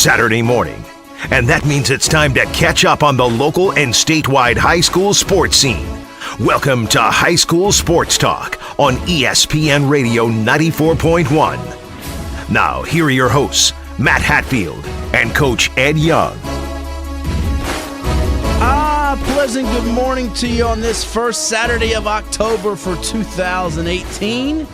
Saturday morning. And that means it's time to catch up on the local and statewide high school sports scene. Welcome to High School Sports Talk on ESPN Radio 94.1. Now, here are your hosts, Matt Hatfield and Coach Ed Young. Pleasant good morning to you on this first Saturday of October for 2018.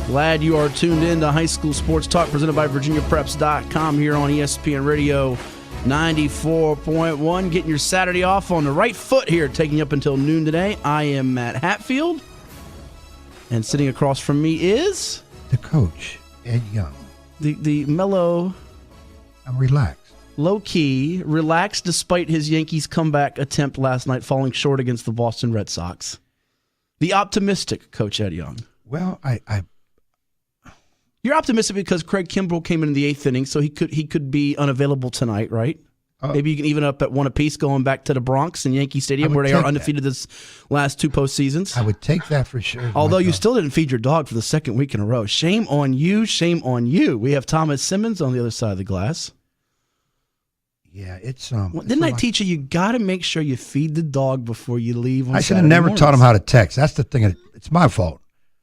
Glad you are tuned in to High School Sports Talk presented by VirginiaPreps.com here on ESPN Radio 94.1. Getting your Saturday off on the right foot here, taking you up until noon today. I am Matt Hatfield, and sitting across from me is the coach, Ed Young. The mellow, I'm relaxed. Low-key, relaxed despite his Yankees comeback attempt last night falling short against the Boston Red Sox. The optimistic Coach Ed Young. Well, You're optimistic because Craig Kimbrell came in the eighth inning, so he could be unavailable tonight, right? Maybe you can even up at one apiece going back to the Bronx and Yankee Stadium where they are undefeated this last two postseasons. I would take that for sure. Although you still didn't feed your dog for the second week in a row. Shame on you, shame on you. We have Thomas Simmons on the other side of the glass. Yeah, it's didn't I teach you got to make sure you feed the dog before you leave on I should have Saturday never mornings. taught him how to text. That's the thing. It's my fault.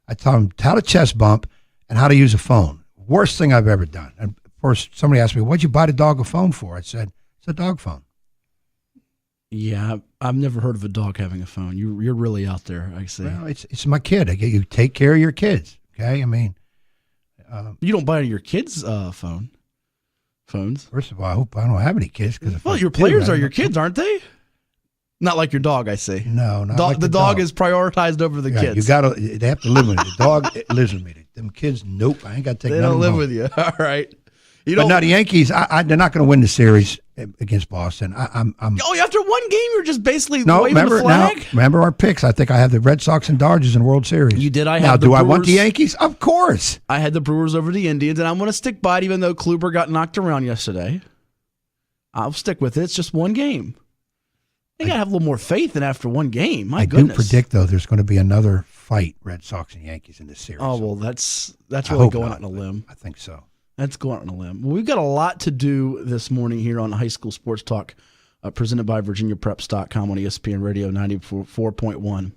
I taught him how to chest bump and how to use a phone. Worst thing I've ever done. And of course, somebody asked me, "What'd you buy the dog a phone for?" I said, "It's a dog phone." Yeah, I've never heard of a dog having a phone. You're really out there, I see. Well, it's my kid. You take care of your kids. Okay, I mean, You don't buy your kids' phones. First of all, I hope I don't have any kids. Your players are your kids, aren't they? Not like your dog, I see. No, not like the dog is prioritized over the kids. They have to live with me. The dog lives with me. Them kids, nope. I ain't got to take. They don't live with you. All right. But no, the Yankees. They're not going to win the series against Boston. I'm. After one game, you're just basically waving remember the flag. now. Remember our picks. I think I have the Red Sox and Dodgers in World Series. You did. I want the Yankees? Of course. I had the Brewers over the Indians, and I'm going to stick by it, even though Kluber got knocked around yesterday. I'll stick with it. It's just one game. I got to have a little more faith than after one game. My goodness. I do predict, though, there's going to be another fight, Red Sox and Yankees in this series. Oh, well, that's really going out on a limb. I think so. That's going out on a limb. Well, we've got a lot to do this morning here on High School Sports Talk, presented by VirginiaPreps.com on ESPN Radio 94.1.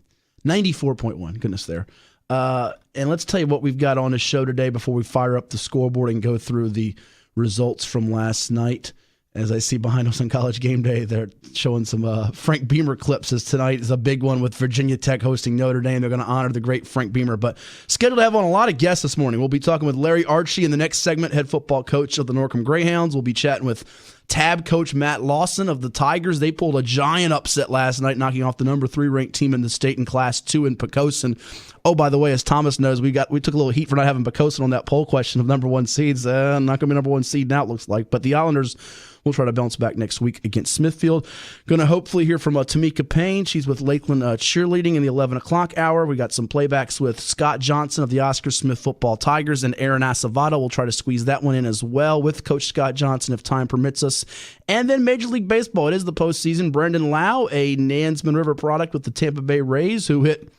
94.1, goodness there. And let's tell you what we've got on the show today before we fire up the scoreboard and go through the results from last night. As I see behind us on College Game Day, they're showing some Frank Beamer clips, as tonight is a big one with Virginia Tech hosting Notre Dame. They're going to honor the great Frank Beamer. But scheduled to have on a lot of guests this morning. We'll be talking with Larry Archie in the next segment, head football coach of the Norcom Greyhounds. We'll be chatting with Tabb coach Matt Lawson of the Tigers. They pulled a giant upset last night, knocking off the number 3 ranked team in the state in Class 2 in Pocosin. Oh, by the way, as Thomas knows, we took a little heat for not having Pocosin on that poll question of number 1 seeds. Not going to be number 1 seed now, it looks like. But the Islanders will try to bounce back next week against Smithfield. Going to hopefully hear from Tameka Paine. She's with Lakeland Cheerleading in the 11 o'clock hour. We got some playbacks with Scott Johnson of the Oscar Smith Football Tigers and Aaron Acevado. We'll try to squeeze that one in as well with Coach Scott Johnson if time permits us. And then Major League Baseball. It is the postseason. Brendan Lowe, a Nansemond River product with the Tampa Bay Rays, who hit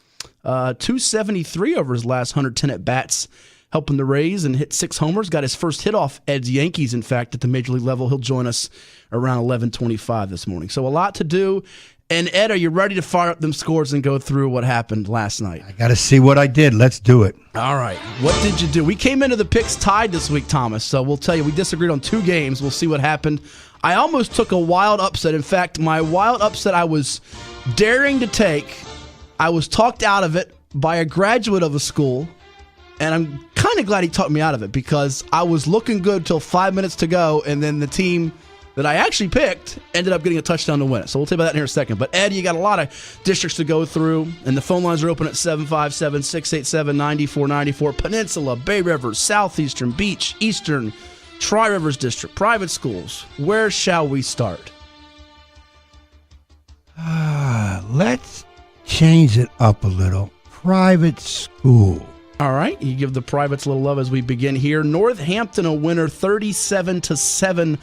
273 over his last 110 at-bats, helping the Rays and hit 6 homers. Got his first hit off Ed's Yankees, in fact, at the Major League level. He'll join us around 11:25 this morning. So a lot to do. And Ed, are you ready to fire up them scores and go through what happened last night? I got to see what I did. Let's do it. All right. What did you do? We came into the picks tied this week, Thomas. So we'll tell you, we disagreed on 2 games. We'll see what happened. I almost took a wild upset. In fact, my wild upset I was daring to take, I was talked out of it by a graduate of a school. And I'm kind of glad he talked me out of it because I was looking good till 5 minutes to go, and then the team that I actually picked ended up getting a touchdown to win it. So we'll tell you about that in here in a second. But, Ed, you got a lot of districts to go through, and the phone lines are open at 757-687-9494. Peninsula, Bay Rivers, Southeastern, Beach, Eastern, Tri-Rivers District, private schools. Where shall we start? Let's change it up a little. Private school. All right, you give the privates a little love as we begin here. Northampton a winner 37-7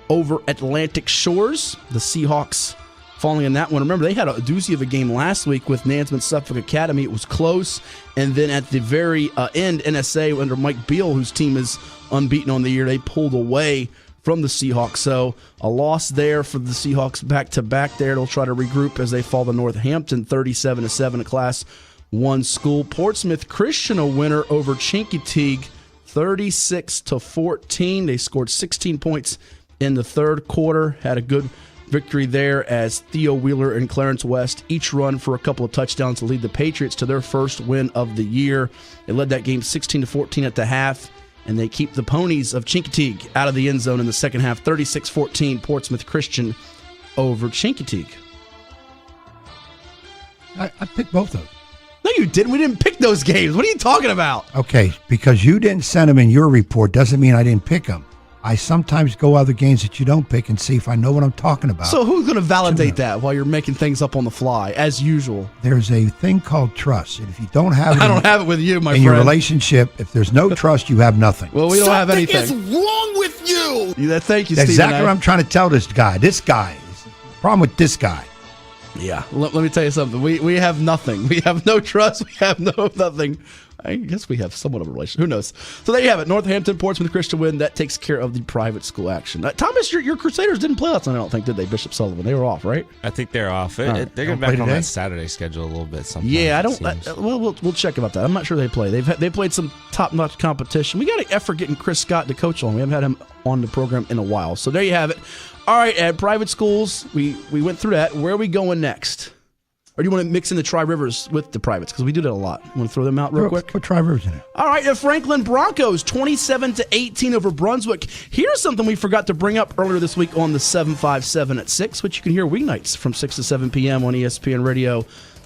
over Atlantic Shores. The Seahawks falling in that one. Remember, they had a doozy of a game last week with Nansemond Suffolk Academy. It was close. And then at the very end, NSA under Mike Beal, whose team is unbeaten on the year, they pulled away from the Seahawks. So a loss there for the Seahawks back-to-back there. They'll try to regroup as they fall to Northampton 37-7, a Class 1 school. Portsmouth Christian a winner over Chincoteague 36-14. They scored 16 points in the third quarter. Had a good victory there as Theo Wheeler and Clarence West each run for a couple of touchdowns to lead the Patriots to their first win of the year. They led that game 16-14 at the half, and they keep the Ponies of Chincoteague out of the end zone in the second half. 36-14 Portsmouth Christian over Chincoteague. I picked both of them. No, you didn't. We didn't pick those games. What are you talking about? Okay, because you didn't send them in your report doesn't mean I didn't pick them. I sometimes go other games that you don't pick and see if I know what I'm talking about. So who's going to validate that while you're making things up on the fly, as usual? There's a thing called trust, and if you don't have it, I don't have it with you, my in friend. your relationship, if there's no trust, you have nothing. Well, we don't have anything. Something is wrong with you. Thank you, That's Stephen exactly A. what I'm trying to tell this guy. This guy. Problem with this guy. Yeah, let me tell you something. We have nothing. We have no trust. We have nothing. I guess we have somewhat of a relationship. Who knows? So there you have it. Northampton, Portsmouth Christian win. That takes care of the private school action. Thomas, your Crusaders didn't play last night, I don't think, did they, Bishop Sullivan? They were off, right? I think they're off. They're getting back on that Saturday schedule a little bit sometimes. Yeah, I don't. We'll check about that. I'm not sure they play. They played some top-notch competition. We got an effort getting Chris Scott to coach on. We haven't had him on the program in a while. So there you have it. All right, at private schools, we went through that. Where are we going next? Or do you want to mix in the Tri-Rivers with the privates? Because we do that a lot. You want to throw them out real quick? Put Tri-Rivers in it. All right, the Franklin Broncos, 27-18 over Brunswick. Here's something we forgot to bring up earlier this week on the 757 at 6, which you can hear weeknights from 6 to 7 p.m. on ESPN Radio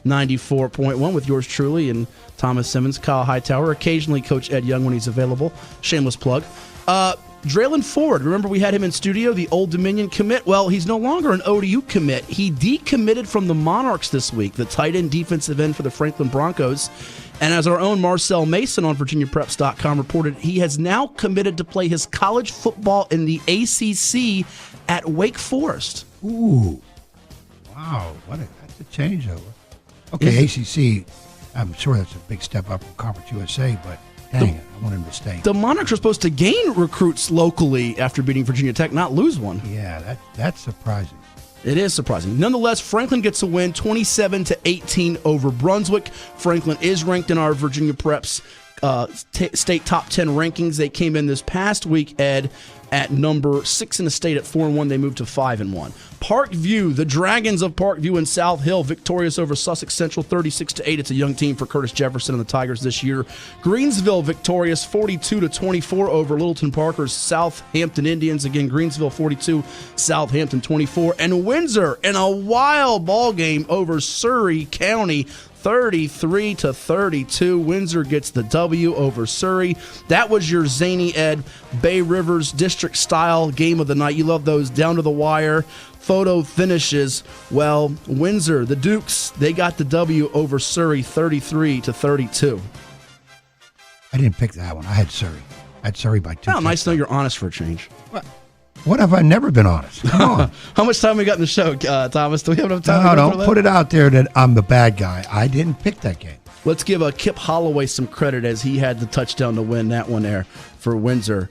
94.1 with yours truly and Thomas Simmons, Kyle Hightower, occasionally Coach Ed Young when he's available. Shameless plug. Draylen Ford, remember we had him in studio, the Old Dominion commit? Well, he's no longer an ODU commit. He decommitted from the Monarchs this week, the tight end defensive end for the Franklin Broncos. And as our own Marcel Mason on VirginiaPreps.com reported, he has now committed to play his college football in the ACC at Wake Forest. Ooh. Wow. That's a changeover. Okay, ACC, I'm sure that's a big step up from Conference USA, but dang it, I want him to stay. The Monarchs are supposed to gain recruits locally after beating Virginia Tech, not lose one. Yeah, that's surprising. It is surprising. Nonetheless, Franklin gets a win, 27-18 over Brunswick. Franklin is ranked in our Virginia Preps state top 10 rankings. They came in this past week, Ed, at number 6 in the state at 4-1. They moved to 5-1. Parkview, the Dragons of Parkview and South Hill, victorious over Sussex Central 36-8. It's a young team for Curtis Jefferson and the Tigers this year. Greensville victorious 42-24 over Littleton Parker's Southampton Indians. Again, Greensville 42, Southampton 24. And Windsor in a wild ball game over Surrey County 33-32. Windsor gets the W over Surrey. That was your zany Ed Bay Rivers district style game of the night. You love those down to the wire photo finishes. Well, Windsor, the Dukes, they got the W over Surrey 33-32. I didn't pick that one. I had Surrey. I had Surrey by 2. Oh, nice to know you're honest for a change. What have I never been honest? Come on. How much time we got in the show, Thomas? Do we have enough time? No, don't put it out there that I'm the bad guy. I didn't pick that game. Let's give Kip Holloway some credit as he had the touchdown to win that one there for Windsor.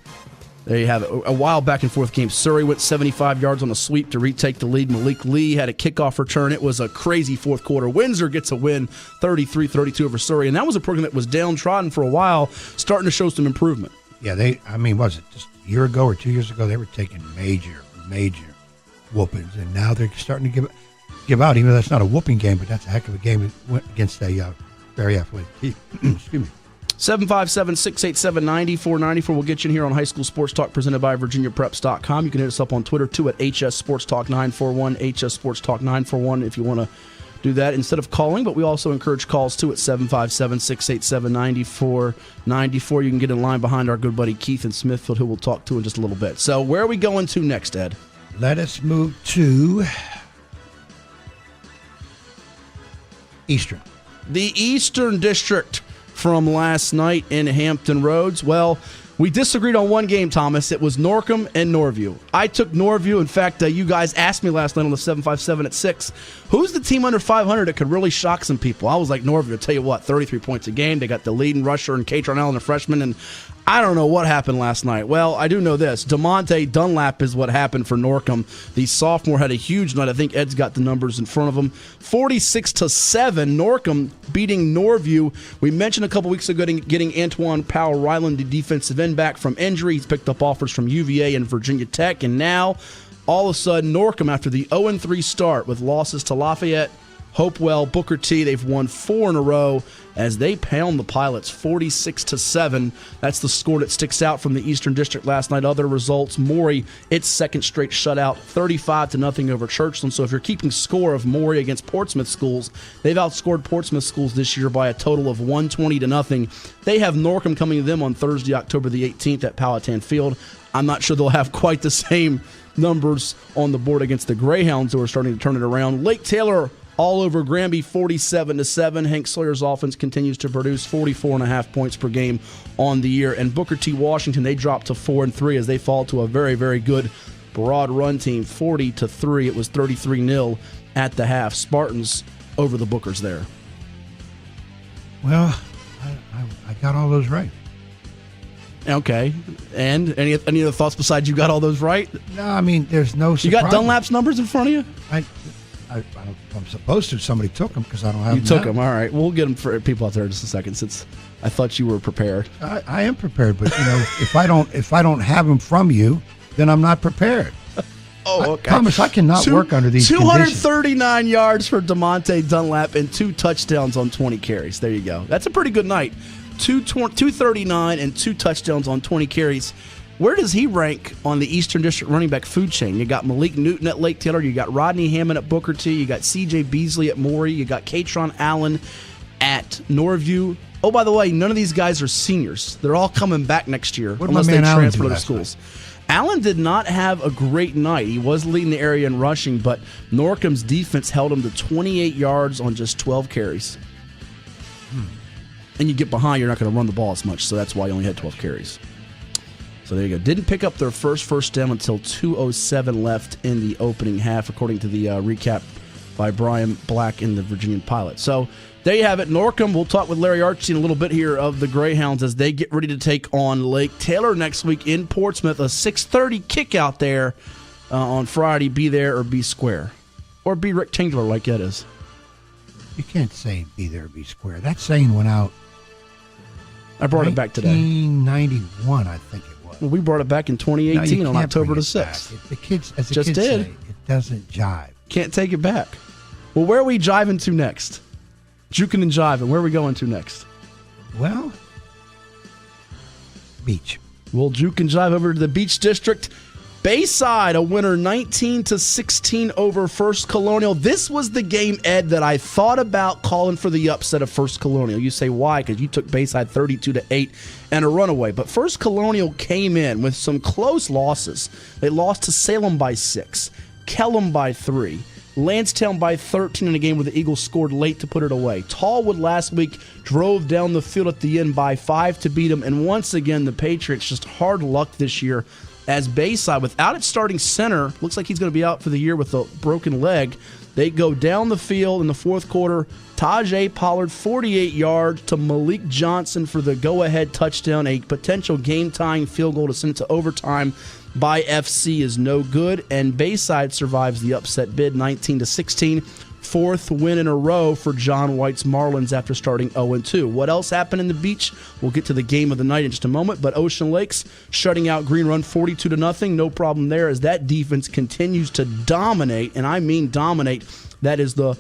There you have it. A wild back-and-forth game. Surrey went 75 yards on a sweep to retake the lead. Malik Lee had a kickoff return. It was a crazy fourth quarter. Windsor gets a win, 33-32 over Surrey. And that was a program that was downtrodden for a while, starting to show some improvement. Yeah, was it just a year ago or 2 years ago, they were taking major whoopings, and now they're starting to give out, even though that's not a whooping game, but that's a heck of a game against a very athletic team. Excuse me. 757-687-9494 will get you in here on High School Sports Talk presented by VirginiaPreps.com. You can hit us up on Twitter, too, at HS Sports Talk 941, HS Sports Talk 941 if you want to do that instead of calling, but we also encourage calls, too, at 757-687-9494. You can get in line behind our good buddy Keith in Smithfield, who we'll talk to in just a little bit. So where are we going to next, Ed? Let us move to Eastern. The Eastern District from last night in Hampton Roads. Well, we disagreed on one game, Thomas. It was Norcom and Norview. I took Norview. In fact, you guys asked me last night on the 757 at 6, who's the team under 500 that could really shock some people? I was like, Norview, I'll tell you what, 33 points a game. They got the leading rusher and Katron Allen, a freshman, and I don't know what happened last night. Well, I do know this. DeMonte Dunlap is what happened for Norcom. The sophomore had a huge night. I think Ed's got the numbers in front of him. 46-7, Norcom beating Norview. We mentioned a couple weeks ago getting Antoine Powell-Ryland, the defensive end, back from injury. He's picked up offers from UVA and Virginia Tech. And now, all of a sudden, Norcom, after the 0-3 start with losses to Lafayette, Hopewell, Booker T, they've won 4 in a row as they pound the Pilots 46-7. That's the score that sticks out from the Eastern District last night. Other results, Maury, its second straight shutout, 35-0 over Churchland. So if you're keeping score of Maury against Portsmouth schools, they've outscored Portsmouth schools this year by a total of 120-0. They have Norcom coming to them on Thursday, October the 18th at Powhatan Field. I'm not sure they'll have quite the same numbers on the board against the Greyhounds, who are starting to turn it around. Lake Taylor all over Granby, 47-7. Hank Sawyer's offense continues to produce 44.5 points per game on the year. And Booker T. Washington, they dropped to 4-3 as they fall to a very, very good broad run team, 40-3. It was 33-0 at the half. Spartans over the Bookers there. Well, I got all those right. Okay. And any other thoughts besides you got all those right? No, I mean, there's no surprise. You got Dunlap's numbers in front of you? I'm supposed to. Somebody took them because I don't have them. You took them. All right. We'll get them for people out there in just a second, since I thought you were prepared. I am prepared, but if I don't have them from you, then I'm not prepared. Oh, okay. Thomas, I cannot work under these 239 conditions. yards for DeMonte Dunlap and 2 touchdowns on 20 carries. There you go. That's a pretty good night. 239 and 2 touchdowns on 20 carries. Where does he rank on the Eastern District running back food chain? You got Malik Newton at Lake Taylor. You got Rodney Hammond at Booker T. You got C.J. Beasley at Maury. You got Katron Allen at Norview. Oh, by the way, none of these guys are seniors. They're all coming back next year unless they transfer to their schools. Allen did not have a great night. He was leading the area in rushing, but Norcom's defense held him to 28 yards on just 12 carries. And you get behind, you're not going to run the ball as much, so that's why he only had 12 carries. So there you go. Didn't pick up their first down until 2:07 left in the opening half, according to the recap by Brian Black in the Virginian Pilot. So there you have it. Norcom, we'll talk with Larry Archie in a little bit here of the Greyhounds as they get ready to take on Lake Taylor next week in Portsmouth. A 6:30 kick out there on Friday. Be there or be square. Or be rectangular like that is. You can't say be there or be square. That saying went out. I brought it back today. 1991, I think it was. Well, we brought it back in 2018 on October the 6th. The kids, as the Just kids did. say, it doesn't jive. Can't take it back. Well, where are we jiving to next? Juking and jiving. Where are we going to next? Well, beach. We'll juke and jive over to the Beach District. Bayside, a winner 19-16 over First Colonial. This was the game, Ed, that I thought about calling for the upset of First Colonial. You say, why? Because you took Bayside 32-8 and a runaway. But First Colonial came in with some close losses. They lost to Salem by 6, Kellam by 3, Lansdowne by 13 in a game where the Eagles scored late to put it away. Tallwood last week drove down the field at the end by 5 to beat them. And once again, the Patriots just hard luck this year, as Bayside, without its starting center, looks like he's going to be out for the year with a broken leg. They go down the field in the fourth quarter. Tajay Pollard, 48 yards to Malik Johnson for the go-ahead touchdown. A potential game-tying field goal to send it to overtime by FC is no good, and Bayside survives the upset bid, 19-16. Fourth win in a row for John White's Marlins after starting 0-2. What else happened in the Beach? We'll get to the game of the night in just a moment, but Ocean Lakes shutting out Green Run 42-0. No problem there as that defense continues to dominate, and I mean dominate. That is the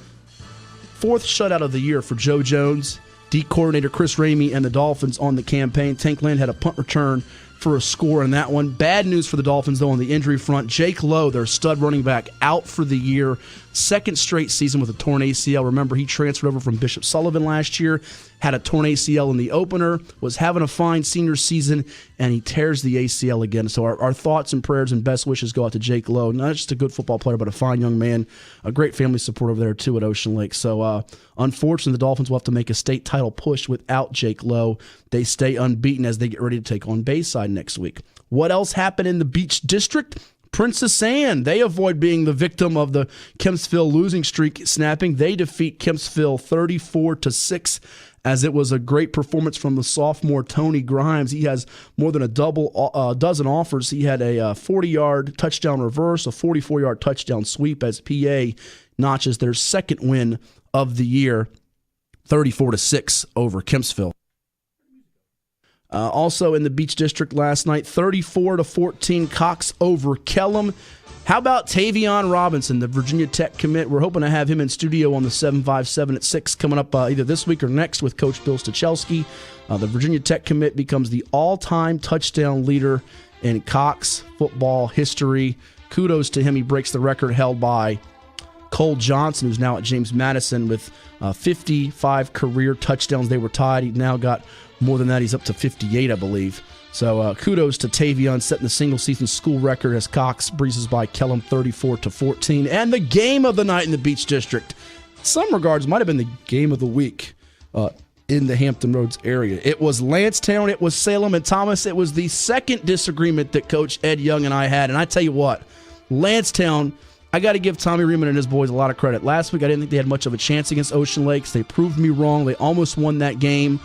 fourth shutout of the year for Joe Jones, D coordinator Chris Ramey, and the Dolphins on the campaign. Tank Land had a punt return for a score in that one. Bad news for the Dolphins, though, on the injury front. Jake Lowe, their stud running back, out for the year. Second straight season with a torn ACL. Remember, he transferred over from Bishop Sullivan last year, had a torn ACL in the opener, was having a fine senior season, and he tears the ACL again. So our thoughts and prayers and best wishes go out to Jake Lowe. Not just a good football player, but a fine young man. A great family support over there, too, at Ocean Lake. So, unfortunately, the Dolphins will have to make a state title push without Jake Lowe. They stay unbeaten as they get ready to take on Bayside next week. What else happened in the Beach District? Princess Anne, they avoid being the victim of the Kempsville losing streak snapping. They defeat Kempsville 34-6 as it was a great performance from the sophomore Tony Grimes. He has more than a dozen offers. He had a 40-yard touchdown reverse, a 44-yard touchdown sweep as PA notches their second win of the year, 34-6 over Kempsville. Also in the Beach District last night, 34-14 Cox over Kellum. How about Tavion Robinson, the Virginia Tech commit? We're hoping to have him in studio on the 757 at 6 coming up either this week or next with Coach Bill Stachelski. The Virginia Tech commit becomes the all-time touchdown leader in Cox football history. Kudos to him. He breaks the record held by Cole Johnson, who's now at James Madison with 55 career touchdowns. They were tied. He now got more than that. He's up to 58, I believe. So kudos to Tavion setting the single-season school record as Cox breezes by Kellum 34-14. And the game of the night in the Beach District, in some regards, might have been the game of the week in the Hampton Roads area. It was Lancetown, it was Salem, and Thomas. It was the second disagreement that Coach Ed Young and I had. And I tell you what, Lancetown, I got to give Tommy Riemann and his boys a lot of credit. Last week, I didn't think they had much of a chance against Ocean Lakes. They proved me wrong. They almost won that game.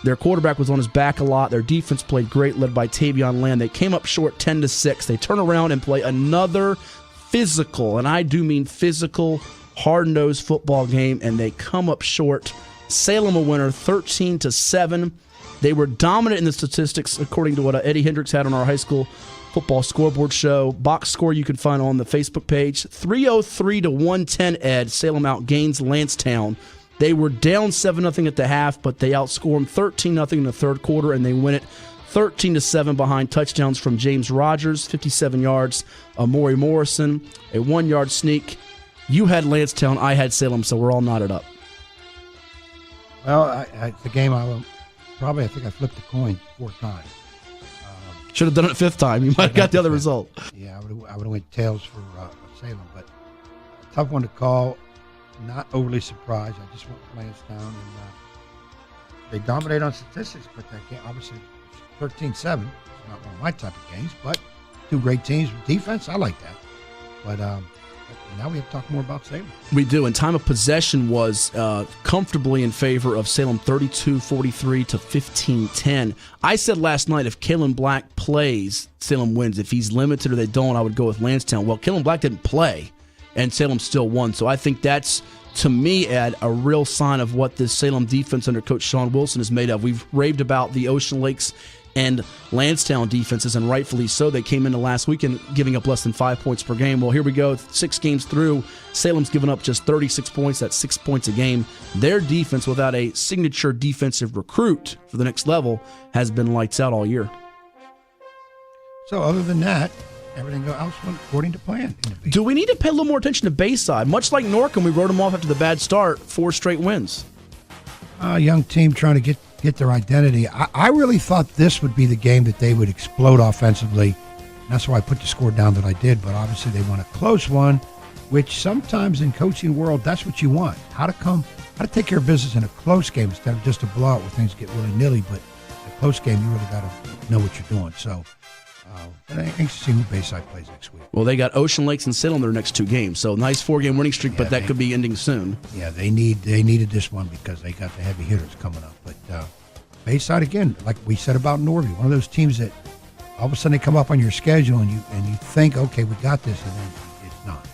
Their quarterback was on his back a lot. Their defense played great, led by Tavion Land. They came up short 10-6. They turn around and play another physical, and I do mean physical, hard-nosed football game, and they come up short. Salem a winner, 13-7. They were dominant in the statistics, according to what Eddie Hendricks had on our high school football scoreboard show. Box score you can find on the Facebook page. 303-110, Ed. Salem outgains Lancetown. They were down 7-0 at the half, but they outscored them 13-0 in the third quarter, and they win it 13-7 behind touchdowns from James Rogers, 57 yards, Amori Morrison, a 1-yard sneak. You had Lancetown, I had Salem, so we're all knotted up. Well, the game, I think I flipped the coin 4 times. Should have done it 5th time. You might have got the other result. Yeah, I would have went tails for Salem, but tough one to call. Not overly surprised. I just went Lancetown, and they dominate on statistics, but that game, obviously 13-7 is not one of my type of games, but 2 great teams with defense. I like that. But now we have to talk more about Salem. We do, and time of possession was comfortably in favor of Salem, 32-43 to 15-10. I said last night if Kalen Black plays, Salem wins. If he's limited or they don't, I would go with Lancetown. Well, Kalen Black didn't play, and Salem still won. So I think that's, to me, Ed, a real sign of what this Salem defense under Coach Sean Wilson is made of. We've raved about the Ocean Lakes and Lancetown defenses, and rightfully so. They came into last weekend giving up less than 5 points per game. Well, here we go. 6 games through, Salem's given up just 36 points. That's 6 points a game. Their defense, without a signature defensive recruit for the next level, has been lights out all year. So other than that, everything else went according to plan. Do we need to pay a little more attention to Bayside? Much like Norcom, we wrote them off after the bad start, 4 straight wins. Young team trying to get their identity. I really thought this would be the game that they would explode offensively. That's why I put the score down that I did, but obviously they won a close one, which sometimes in coaching world, that's what you want. How to take care of business in a close game instead of just a blowout where things get willy-nilly, but in a close game, you really got to know what you're doing. So I'm anxious to see who Bayside plays next week. Well, they got Ocean Lakes and Salem their next 2 games, so nice 4-game winning streak, but that could be ending soon. Yeah, they needed this one because they got the heavy hitters coming up. But Bayside, again, like we said about Norby, one of those teams that all of a sudden they come up on your schedule and you think, okay, we got this, and then it's not.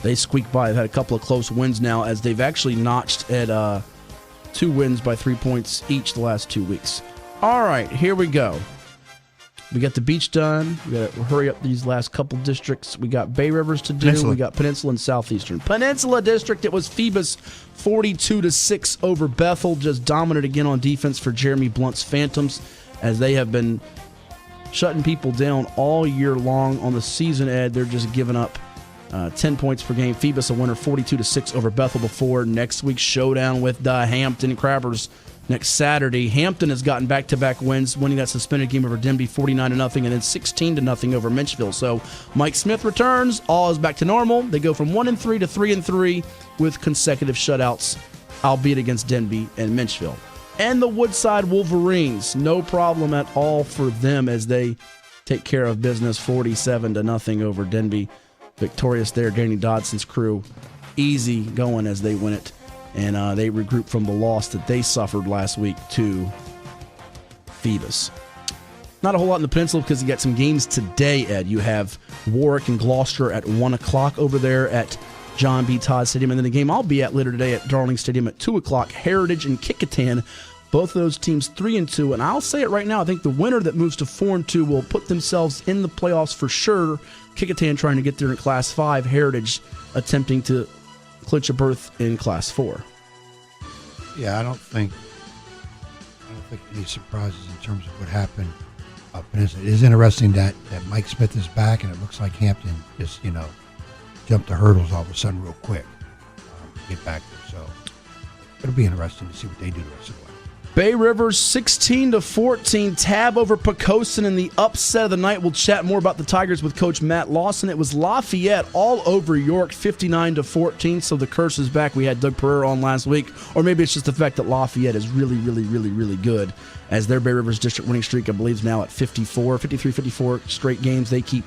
They squeaked by. They've had a couple of close wins now, as they've actually notched at 2 wins by 3 points each the last 2 weeks. All right, here we go. We got the beach done. We got to hurry up these last couple districts. We got Bay Rivers to do. Peninsula. We got Peninsula and Southeastern. Peninsula District, it was Phoebus 42-6 over Bethel. Just dominant again on defense for Jeremy Blunt's Phantoms, as they have been shutting people down all year long on the season, Ed. They're just giving up 10 points per game. Phoebus a winner 42-6 over Bethel before next week's showdown with the Hampton Crabbers next Saturday. Hampton has gotten back-to-back wins, winning that suspended game over Denby 49-0 and then 16-0 over Menchville. So Mike Smith returns. All is back to normal. They go from 1-3 to 3-3 with consecutive shutouts, albeit against Denby and Menchville. And the Woodside Wolverines, no problem at all for them as they take care of business 47-0 over Denby. Victorious there, Danny Dodson's crew. Easy going as they win it. and they regroup from the loss that they suffered last week to Phoebus. Not a whole lot in the Peninsula because you got some games today, Ed. You have Warwick and Gloucester at 1 o'clock over there at John B. Todd Stadium. And then the game I'll be at later today at Darling Stadium at 2 o'clock, Heritage and Kickingham. Both of those teams 3-2. And I'll say it right now, I think the winner that moves to 4-2 will put themselves in the playoffs for sure. Kickingham trying to get there in Class 5, Heritage attempting to clinch a berth in Class 4. Yeah, I don't think any surprises in terms of what happened. It is interesting that Mike Smith is back, and it looks like Hampton just, jumped the hurdles all of a sudden real quick to get back there. So it'll be interesting to see what they do the rest of the way. Bay River 16-14, Tabb over Poquoson in the upset of the night. We'll chat more about the Tigers with Coach Matt Lawson. It was Lafayette all over York, 59-14, so the curse is back. We had Doug Pereira on last week, or maybe it's just the fact that Lafayette is really, really, really, really good, as their Bay River's district winning streak, I believe, is now at 54 straight games. They keep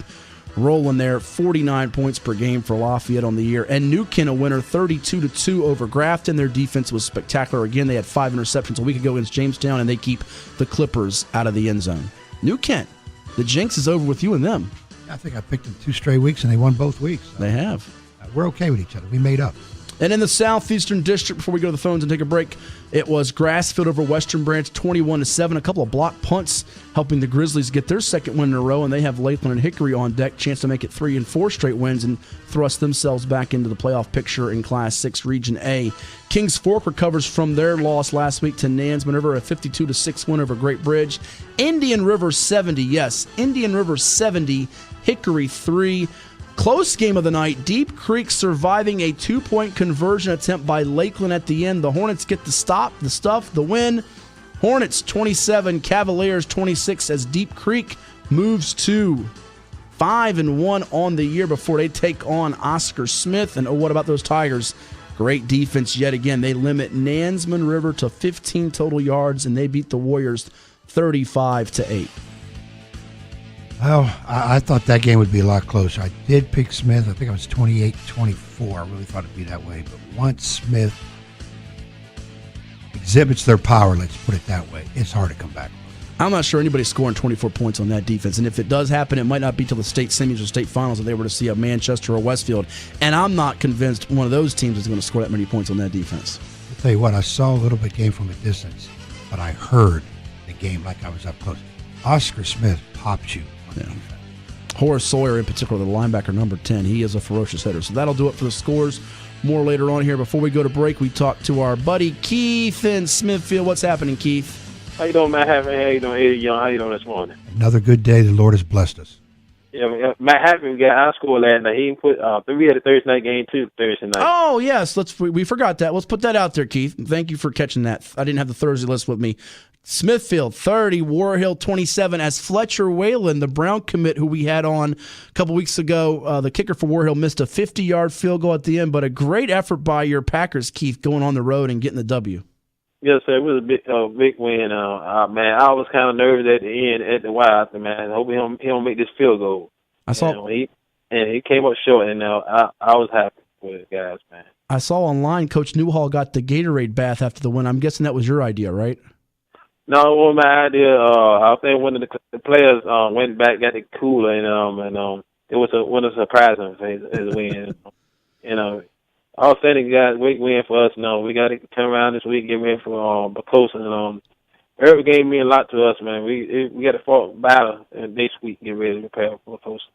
rolling there, 49 points per game for Lafayette on the year. And New Kent a winner, 32-2 over Grafton. Their defense was spectacular. Again, they had 5 interceptions a week ago against Jamestown, and they keep the Clippers out of the end zone. New Kent, the jinx is over with you and them. I think I picked them 2 straight weeks, and they won both weeks. So they have. We're okay with each other. We made up. And in the Southeastern District, before we go to the phones and take a break, it was Grassfield over Western Branch, 21-7. A couple of block punts helping the Grizzlies get their second win in a row, and they have Lakeland and Hickory on deck, chance to make it 3 and 4 straight wins and thrust themselves back into the playoff picture in Class 6 Region A. Kings Fork recovers from their loss last week to Nansemond River, a 52-6 win over Great Bridge. Indian River 70, yes, Indian River 70, Hickory 3. Close game of the night, Deep Creek surviving a 2-point conversion attempt by Lakeland at the end. The Hornets get the stop, the stuff, the win. Hornets 27, Cavaliers 26 as Deep Creek moves to 5-1 on the year before they take on Oscar Smith. And what about those Tigers? Great defense yet again. They limit Nansemond River to 15 total yards, and they beat the Warriors 35-8. Well, I thought that game would be a lot closer. I did pick Smith. I think it was 28-24. I really thought it'd be that way. But once Smith exhibits their power, let's put it that way, it's hard to come back. I'm not sure anybody's scoring 24 points on that defense. And if it does happen, it might not be till the state semis or state finals if they were to see a Manchester or Westfield. And I'm not convinced one of those teams is going to score that many points on that defense. I'll tell you what, I saw a little bit game from a distance, but I heard the game like I was up close. Oscar Smith popped you. Yeah. Horace Sawyer in particular, the linebacker number 10, he is a ferocious hitter. So that'll do it for the scores. More later on here. Before we go to break, we talk to our buddy Keith in Smithfield. What's happening, Keith? How you doing, Matt? How you doing, Eddie Young? How you doing this morning? Another good day. The Lord has blessed us. Yeah, Matt Hatfield got our score last night. He put we had a Thursday night game too Thursday night. Oh yes, we forgot that. Let's put that out there, Keith. Thank you for catching that. I didn't have the Thursday list with me. Smithfield 30, War Hill 27, as Fletcher Whalen, the Brown commit who we had on a couple weeks ago, the kicker for War Hill, missed a 50-yard field goal at the end, but a great effort by your Packers, Keith, going on the road and getting the W. Yes, sir. It was a big win. Man, I was kind of nervous at the end, at the wire. Man, I hope he don't make this field goal. I saw he came up short, and I was happy with it, guys, man. I saw online Coach Newhall got the Gatorade bath after the win. I'm guessing that was your idea, right? No, it wasn't my idea. I think one of the players went back, got the cooler, and it was a surprise as a win. I was saying, guys, big win for us. We got to turn around this week, get ready for Poquoson. Every game mean a lot to us, man. We got to fight battle this week, get ready to prepare for Poquoson.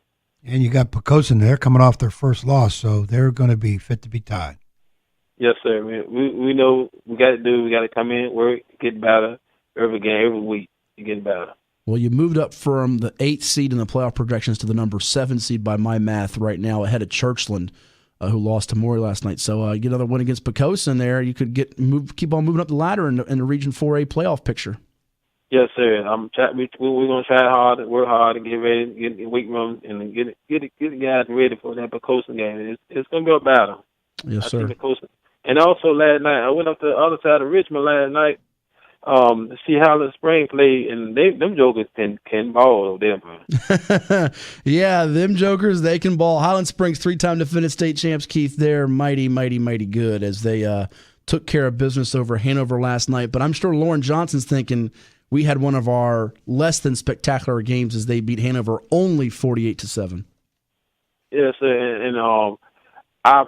And you got Poquoson there coming off their first loss, so they're going to be fit to be tied. Yes, sir. We know we got to do. We got to come in, work, get better. Every game, every week, you get better. Well, you moved up from the 8th seed in the playoff projections to the number 7 seed by my math right now, ahead of Churchland, who lost to Maury last night. So you get another win against Poquoson there. You could keep on moving up the ladder in the Region 4A playoff picture. Yes, sir. We're going to try hard, work hard, and get ready, get the weight room, and get the guys ready for that Poquoson game. It's going to be a battle. Yes, sir. And also last night, I went up to the other side of Richmond last night. To see how the Spring played, and them jokers can ball over there, man. Yeah, them jokers, they can ball. Highland Springs, 3-time defending state champs, Keith, they're mighty, mighty, mighty good as they took care of business over Hanover last night. But I'm sure Lauren Johnson's thinking we had one of our less than spectacular games as they beat Hanover only 48-7. Yes, sir. And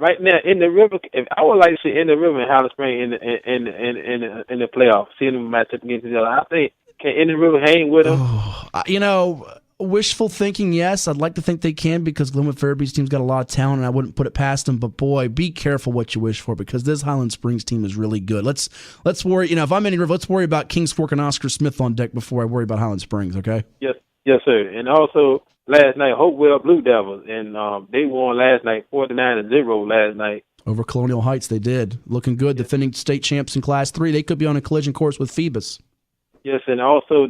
right now in the river, I would like to see in the river and Hollis Spring in the playoffs, seeing them match up against each other. I think can in the river hang with them. Wishful thinking, yes. I'd like to think they can because Glenwood Fairview's team's got a lot of talent, and I wouldn't put it past them. But boy, be careful what you wish for because this Highland Springs team is really good. Let's worry. If I'm in the river, let's worry about Kings Fork and Oscar Smith on deck before I worry about Highland Springs. Okay? Yes, sir. And also last night, Hopewell Blue Devils, and they won last night 49-0 last night. Over Colonial Heights, they did. Looking good, defending state champs in Class 3. They could be on a collision course with Phoebus. Yes, and also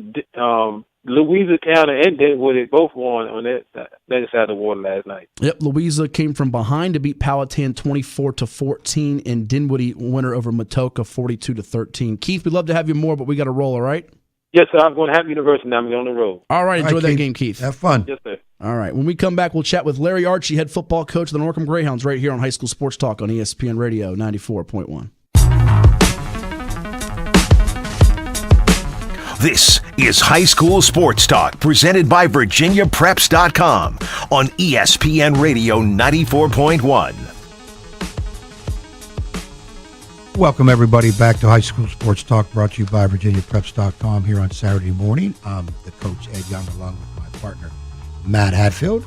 Louisa County and Denwood, they both won on that side of the water last night. Yep, Louisa came from behind to beat Powhatan 24-14, and Dinwiddie winner over Matoka 42-13. Keith, we'd love to have you more, but we got to roll, all right? Yes, sir. I'm going to have University now. I'm going on the road. All right, enjoy that game, Keith. Have fun. Yes, sir. All right, when we come back, we'll chat with Larry Archie, head football coach of the Norcom Greyhounds, right here on High School Sports Talk on ESPN Radio 94.1. This is High School Sports Talk, presented by VirginiaPreps.com on ESPN Radio 94.1. Welcome, everybody, back to High School Sports Talk, brought to you by VirginiaPreps.com here on Saturday morning. I'm the coach, Ed Young, along with my partner, Matt Hatfield.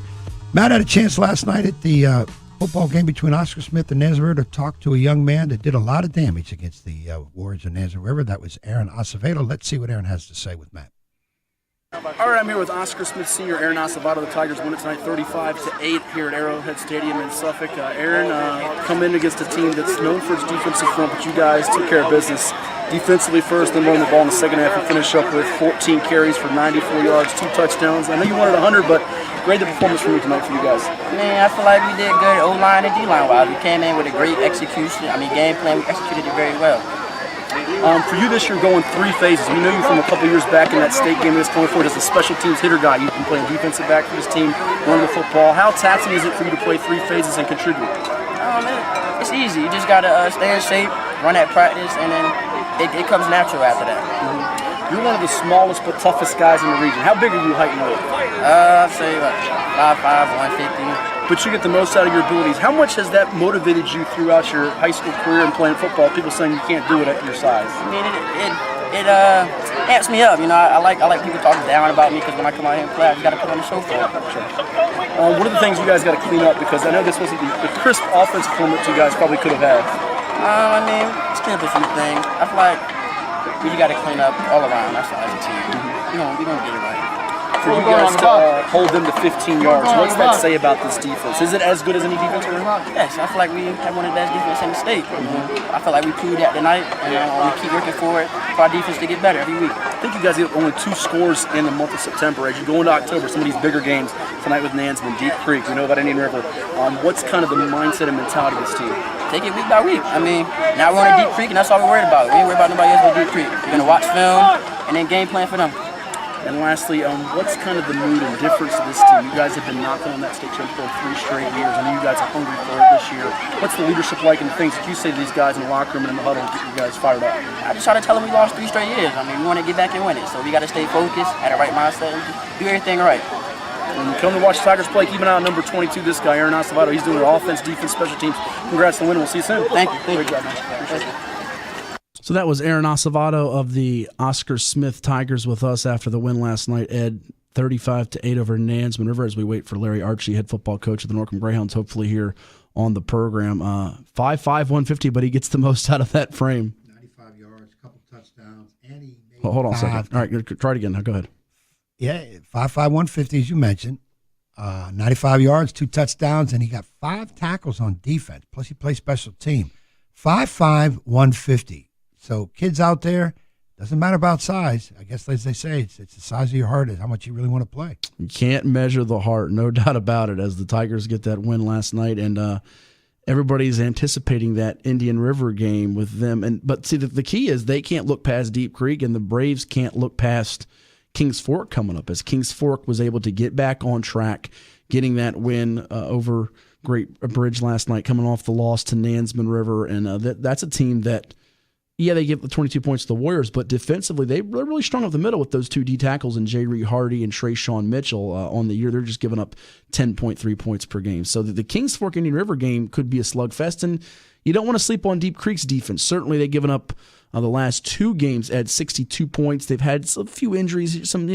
Matt had a chance last night at the football game between Oscar Smith and Nansemond to talk to a young man that did a lot of damage against the Warriors of Nansemond River. That was Aaron Acevado. Let's see what Aaron has to say with Matt. All right, I'm here with Oscar Smith Sr., Aaron Acevado. The Tigers won it tonight 35-8 here at Arrowhead Stadium in Suffolk. Aaron, come in against a team that's known for its defensive front, but you guys took care of business defensively first, then run the ball in the second half and finish up with 14 carries for 94 yards, 2 touchdowns. I know you wanted 100, but grade the performance from you tonight for you guys. Man, I feel like we did good O-line and D-line wise. We came in with a great execution. Game plan, we executed it very well. For you this year, going 3 phases. We know you from a couple years back in that state game against 24 as a special teams hitter guy. You've been playing defensive back for this team, running the football. How taxing is it for you to play 3 phases and contribute? It's easy. You just got to stay in shape, run at practice, and then it comes natural after that. Mm-hmm. You're one of the smallest but toughest guys in the region. How big are you height and weight? I'd say like 5'5", 150. But you get the most out of your abilities. How much has that motivated you throughout your high school career and playing football? People saying you can't do it at your size. I mean, it amps me up. I like people talking down about me because when I come out here and play, I just got to put on the show for it. Sure. What are the things you guys got to clean up? Because I know this wasn't the crisp offensive performance you guys probably could have had. Just clean up a few things. I feel like we got to clean up all around. That's all as a team. We're going to get it right. For you guys to hold them to 15 yards, what's that say about this defense? Is it as good as any defense around? Yes, I feel like we have one of the best defense in the state. I feel like we proved that tonight, and we keep working for it for our defense to get better every week. I think you guys get only 2 scores in the month of September. As you go into October, some of these bigger games, tonight with Nansemond, Deep Creek, we know about Indian River. What's kind of the mindset and mentality of this team? Take it week by week. Now we're on Deep Creek, and that's all we're worried about. We ain't worried about nobody else but Deep Creek. We're going to watch film and then game plan for them. And lastly, what's kind of the mood and difference of this team? You guys have been knocking on that state championship for 3 straight years. I know you guys are hungry for it this year. What's the leadership like and the things that you say to these guys in the locker room and in the huddle to get you guys fired up? I just try to tell them we lost 3 straight years. We want to get back and win it. So we got to stay focused, have the right mindset, and do everything right. When you come to watch the Tigers play, keeping out number 22, this guy, Aaron Acevado, he's doing it offense, defense, special teams. Congrats on the win. We'll see you soon. Thank you. Great job, man. Appreciate it. So that was Aaron Acevado of the Oscar Smith Tigers with us after the win last night, Ed, 35-8 over Nansemond River, as we wait for Larry Archie, head football coach of the Norcom Greyhounds, hopefully here on the program. 5'5", 150, but he gets the most out of that frame. 95 yards, a couple touchdowns, and he made hold on a second. All right, try it again. Now, go ahead. Yeah, 5'5", 150, as you mentioned. 95 yards, 2 touchdowns, and he got 5 tackles on defense. Plus, he plays special team. 5'5", 150. So kids out there, doesn't matter about size. I guess as they say, it's the size of your heart is how much you really want to play. You can't measure the heart, no doubt about it, as the Tigers get that win last night. And everybody's anticipating that Indian River game with them. But see, the key is they can't look past Deep Creek, and the Braves can't look past Kings Fork coming up, as Kings Fork was able to get back on track, getting that win over great bridge last night coming off the loss to Nansemond River. And that's a team that, yeah, they give the 22 points to the Warriors, but defensively, they're really strong up the middle with those two D tackles and J. Reed Hardy and Trayshawn Mitchell on the year. They're just giving up 10.3 points per game. So the Kings Fork Indian River game could be a slugfest, and you don't want to sleep on Deep Creek's defense. Certainly, they've given up the last two games at 62 points. They've had a few injuries, some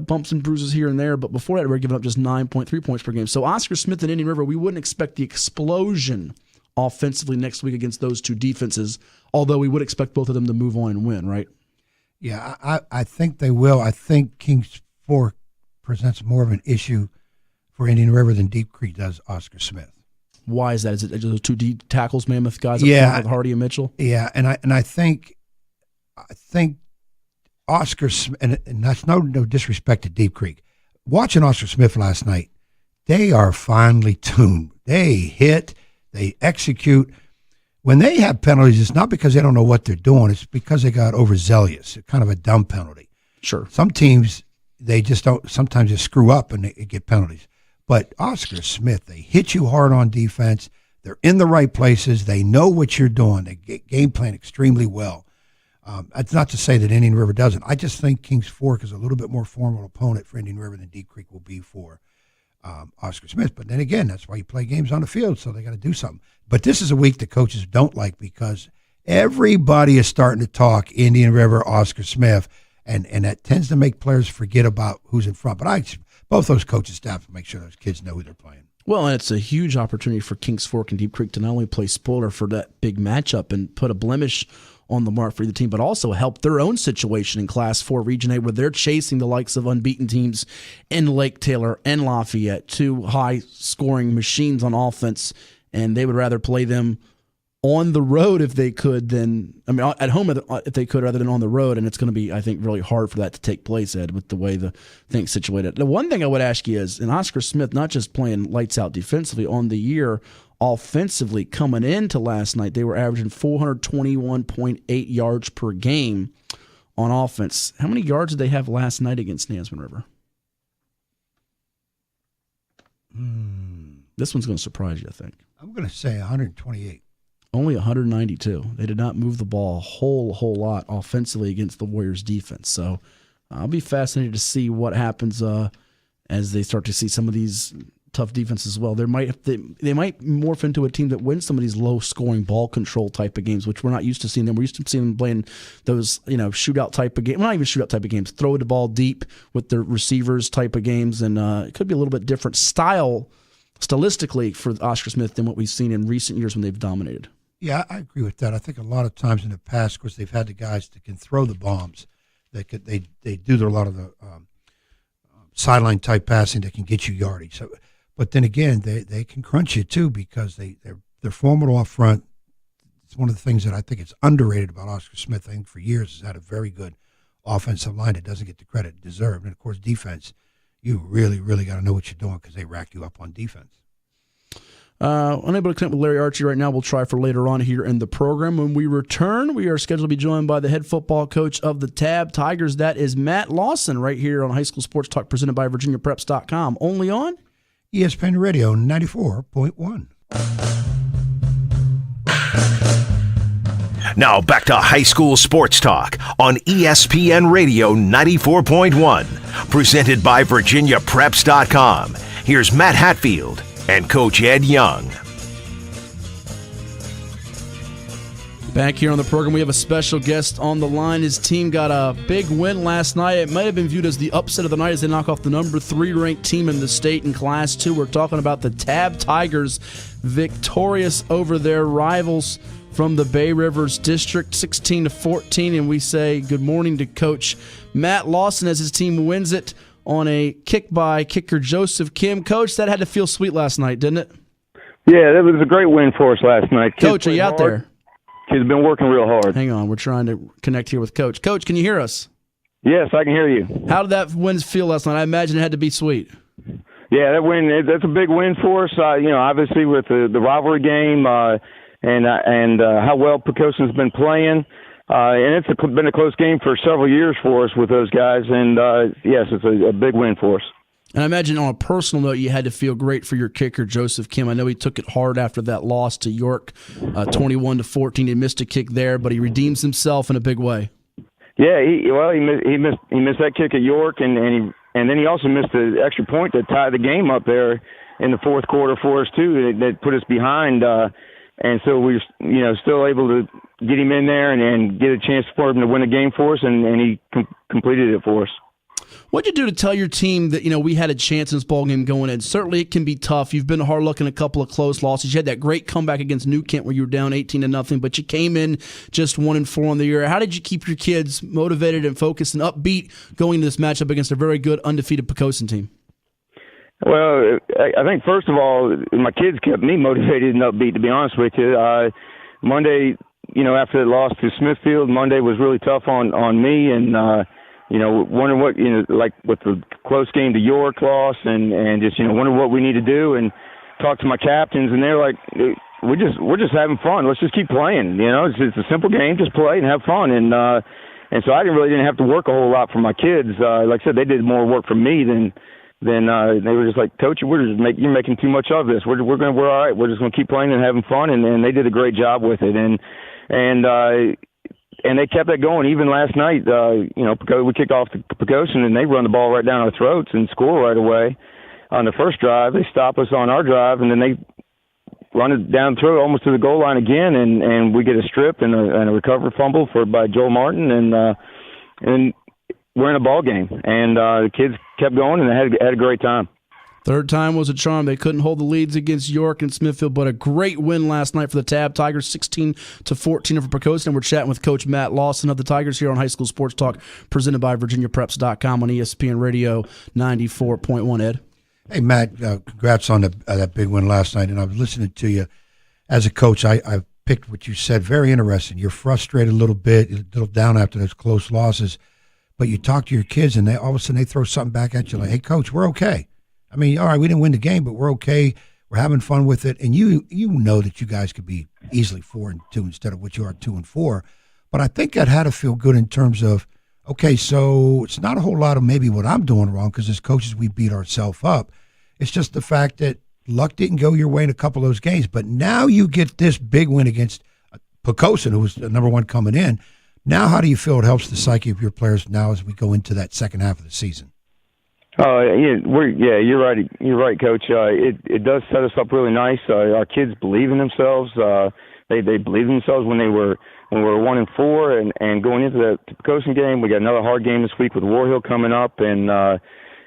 bumps and bruises here and there, but before that, they were giving up just 9.3 points per game. So Oscar Smith and Indian River, we wouldn't expect the explosion offensively next week against those two defenses, although we would expect both of them to move on and win, right? Yeah, I think they will. I think Kings Fork presents more of an issue for Indian River than Deep Creek does Oscar Smith. Why is that? Is it those two D tackles, Mammoth guys up front with Hardy and Mitchell? Yeah, and I think Oscar Smith, and that's no disrespect to Deep Creek. Watching Oscar Smith last night, they are finely tuned. They hit, they execute. When they have penalties, it's not because they don't know what they're doing. It's because they got overzealous. It's kind of a dumb penalty. Sure. Some teams, they just don't, sometimes they screw up and they get penalties. But Oscar Smith, they hit you hard on defense. They're in the right places. They know what you're doing. They game plan extremely well. That's not to say that Indian River doesn't. I just think Kings Fork is a little bit more formal opponent for Indian River than Deep Creek will be for Oscar Smith. But then again, that's why you play games on the field, so they got to do something. But this is a week that coaches don't like because everybody is starting to talk Indian River, Oscar Smith, and that tends to make players forget about who's in front. But both those coaches staff to make sure those kids know who they're playing. Well, and it's a huge opportunity for Kings Fork and Deep Creek to not only play spoiler for that big matchup and put a blemish on the mark for the team, but also help their own situation in Class 4 Region A, where they're chasing the likes of unbeaten teams in Lake Taylor and Lafayette, two high-scoring machines on offense, and they would rather play them on the road if they could at home if they could rather than on the road, and it's going to be, I think, really hard for that to take place, Ed, with the way the thing's situated. The one thing I would ask you is, in Oscar Smith, not just playing lights out defensively on the year, offensively coming into last night, they were averaging 421.8 yards per game on offense. How many yards did they have last night against Nansemond River? This one's going to surprise you, I think. I'm going to say 128. Only 192. They did not move the ball a whole lot offensively against the Warriors' defense. So I'll be fascinated to see what happens as they start to see some of these tough defenses as well. They might morph into a team that wins some of these low-scoring ball control type of games, which we're not used to seeing them. We're used to seeing them playing those shootout type of games. Well, not even shootout type of games. Throw the ball deep with their receivers type of games, and it could be a little bit different stylistically for Oscar Smith than what we've seen in recent years when they've dominated. Yeah, I agree with that. I think a lot of times in the past, of course, they've had the guys that can throw the bombs. They do a lot of the sideline type passing that can get you yardage. So, but then again, they can crunch you too because they're formidable up front. It's one of the things that I think it's underrated about Oscar Smith. I think for years has had a very good offensive line that doesn't get the credit it deserved. And of course, defense, you really, really got to know what you're doing because they rack you up on defense. Unable to connect with Larry Archie right now. We'll try for later on here in the program. When we return, we are scheduled to be joined by the head football coach of the Tabb Tigers. That is Matt Lawson right here on High School Sports Talk presented by VirginiaPreps.com. Only on ESPN Radio 94.1. Now back to High School Sports Talk on ESPN Radio 94.1. Presented by VirginiaPreps.com. Here's Matt Hatfield and Coach Ed Young. Back here on the program, we have a special guest on the line. His team got a big win last night. It might have been viewed as the upset of the night as they knock off the number 3 ranked team in the state in Class 2. We're talking about the Tabb Tigers, victorious over their rivals from the Bay Rivers District, 16-14. And we say good morning to Coach Matt Lawson as his team wins it on a kick by kicker Joseph Kim. Coach, that had to feel sweet last night, didn't it? Yeah, that was a great win for us last night. Coach, are you out there? Kids have been working real hard. Hang on, we're trying to connect here with Coach. Coach, can you hear us? Yes, I can hear you. How did that win feel last night? I imagine it had to be sweet. Yeah, that's a big win for us. Obviously with the rivalry game and how well Pecoson's been playing. And it's been a close game for several years for us with those guys. And, yes, it's a big win for us. And I imagine on a personal note, you had to feel great for your kicker, Joseph Kim. I know he took it hard after that loss to York, 21-14. He missed a kick there, but he redeems himself in a big way. Yeah, he missed that kick at York, and then he also missed the extra point to tie the game up there in the fourth quarter for us too. That put us behind, and so we were still able to get him in there and get a chance for him to win a game for us, and he completed it for us. What'd you do to tell your team that, we had a chance in this ballgame going in? Certainly it can be tough. You've been hard luck in a couple of close losses. You had that great comeback against New Kent where you were down 18-0, but you came in just 1-4 on the year. How did you keep your kids motivated and focused and upbeat going into this matchup against a very good undefeated Poquoson team? Well, I think first of all, my kids kept me motivated and upbeat, to be honest with you. Monday, after the loss to Smithfield, Monday was really tough on me, and wondering what, like with the close game to York loss, and just, wondering what we need to do, and talk to my captains, and they're like, we're just having fun. Let's just keep playing. It's a simple game. Just play and have fun. And so I didn't have to work a whole lot for my kids. Like I said, they did more work for me than they were just like, Coach, you're making too much of this. We're all right. We're just going to keep playing and having fun. And they did a great job with it. And they kept that going even last night. We kicked off to Poquoson, and they run the ball right down our throats and score right away on the first drive. They stop us on our drive, and then they run it down through almost to the goal line again, and we get a strip and a recovery fumble by Joel Martin, and we're in a ball game. And the kids kept going, and they had a great time. Third time was a charm. They couldn't hold the leads against York and Smithfield, but a great win last night for the Tabb Tigers, 16-14 over Poquoson. And we're chatting with Coach Matt Lawson of the Tigers here on High School Sports Talk, presented by VirginiaPreps.com on ESPN Radio 94.1. Ed? Hey, Matt, congrats on that big win last night. And I was listening to you. As a coach, I picked what you said. Very interesting. You're frustrated a little bit, a little down after those close losses, but you talk to your kids, and all of a sudden they throw something back at you like, hey, Coach, we're okay. I mean, all right, we didn't win the game, but we're okay. We're having fun with it. And you know that you guys could be easily 4-2 instead of what you are 2-4. But I think that had to feel good in terms of, okay, so it's not a whole lot of maybe what I'm doing wrong, because as coaches we beat ourselves up. It's just the fact that luck didn't go your way in a couple of those games. But now you get this big win against Poquoson, who was the number one coming in. Now how do you feel it helps the psyche of your players now as we go into that second half of the season? You're right. You're right, Coach. It does set us up really nice. Our kids believe in themselves. They believe in themselves when we were 1-4, and going into the Poquoson game, we got another hard game this week with War Hill coming up, and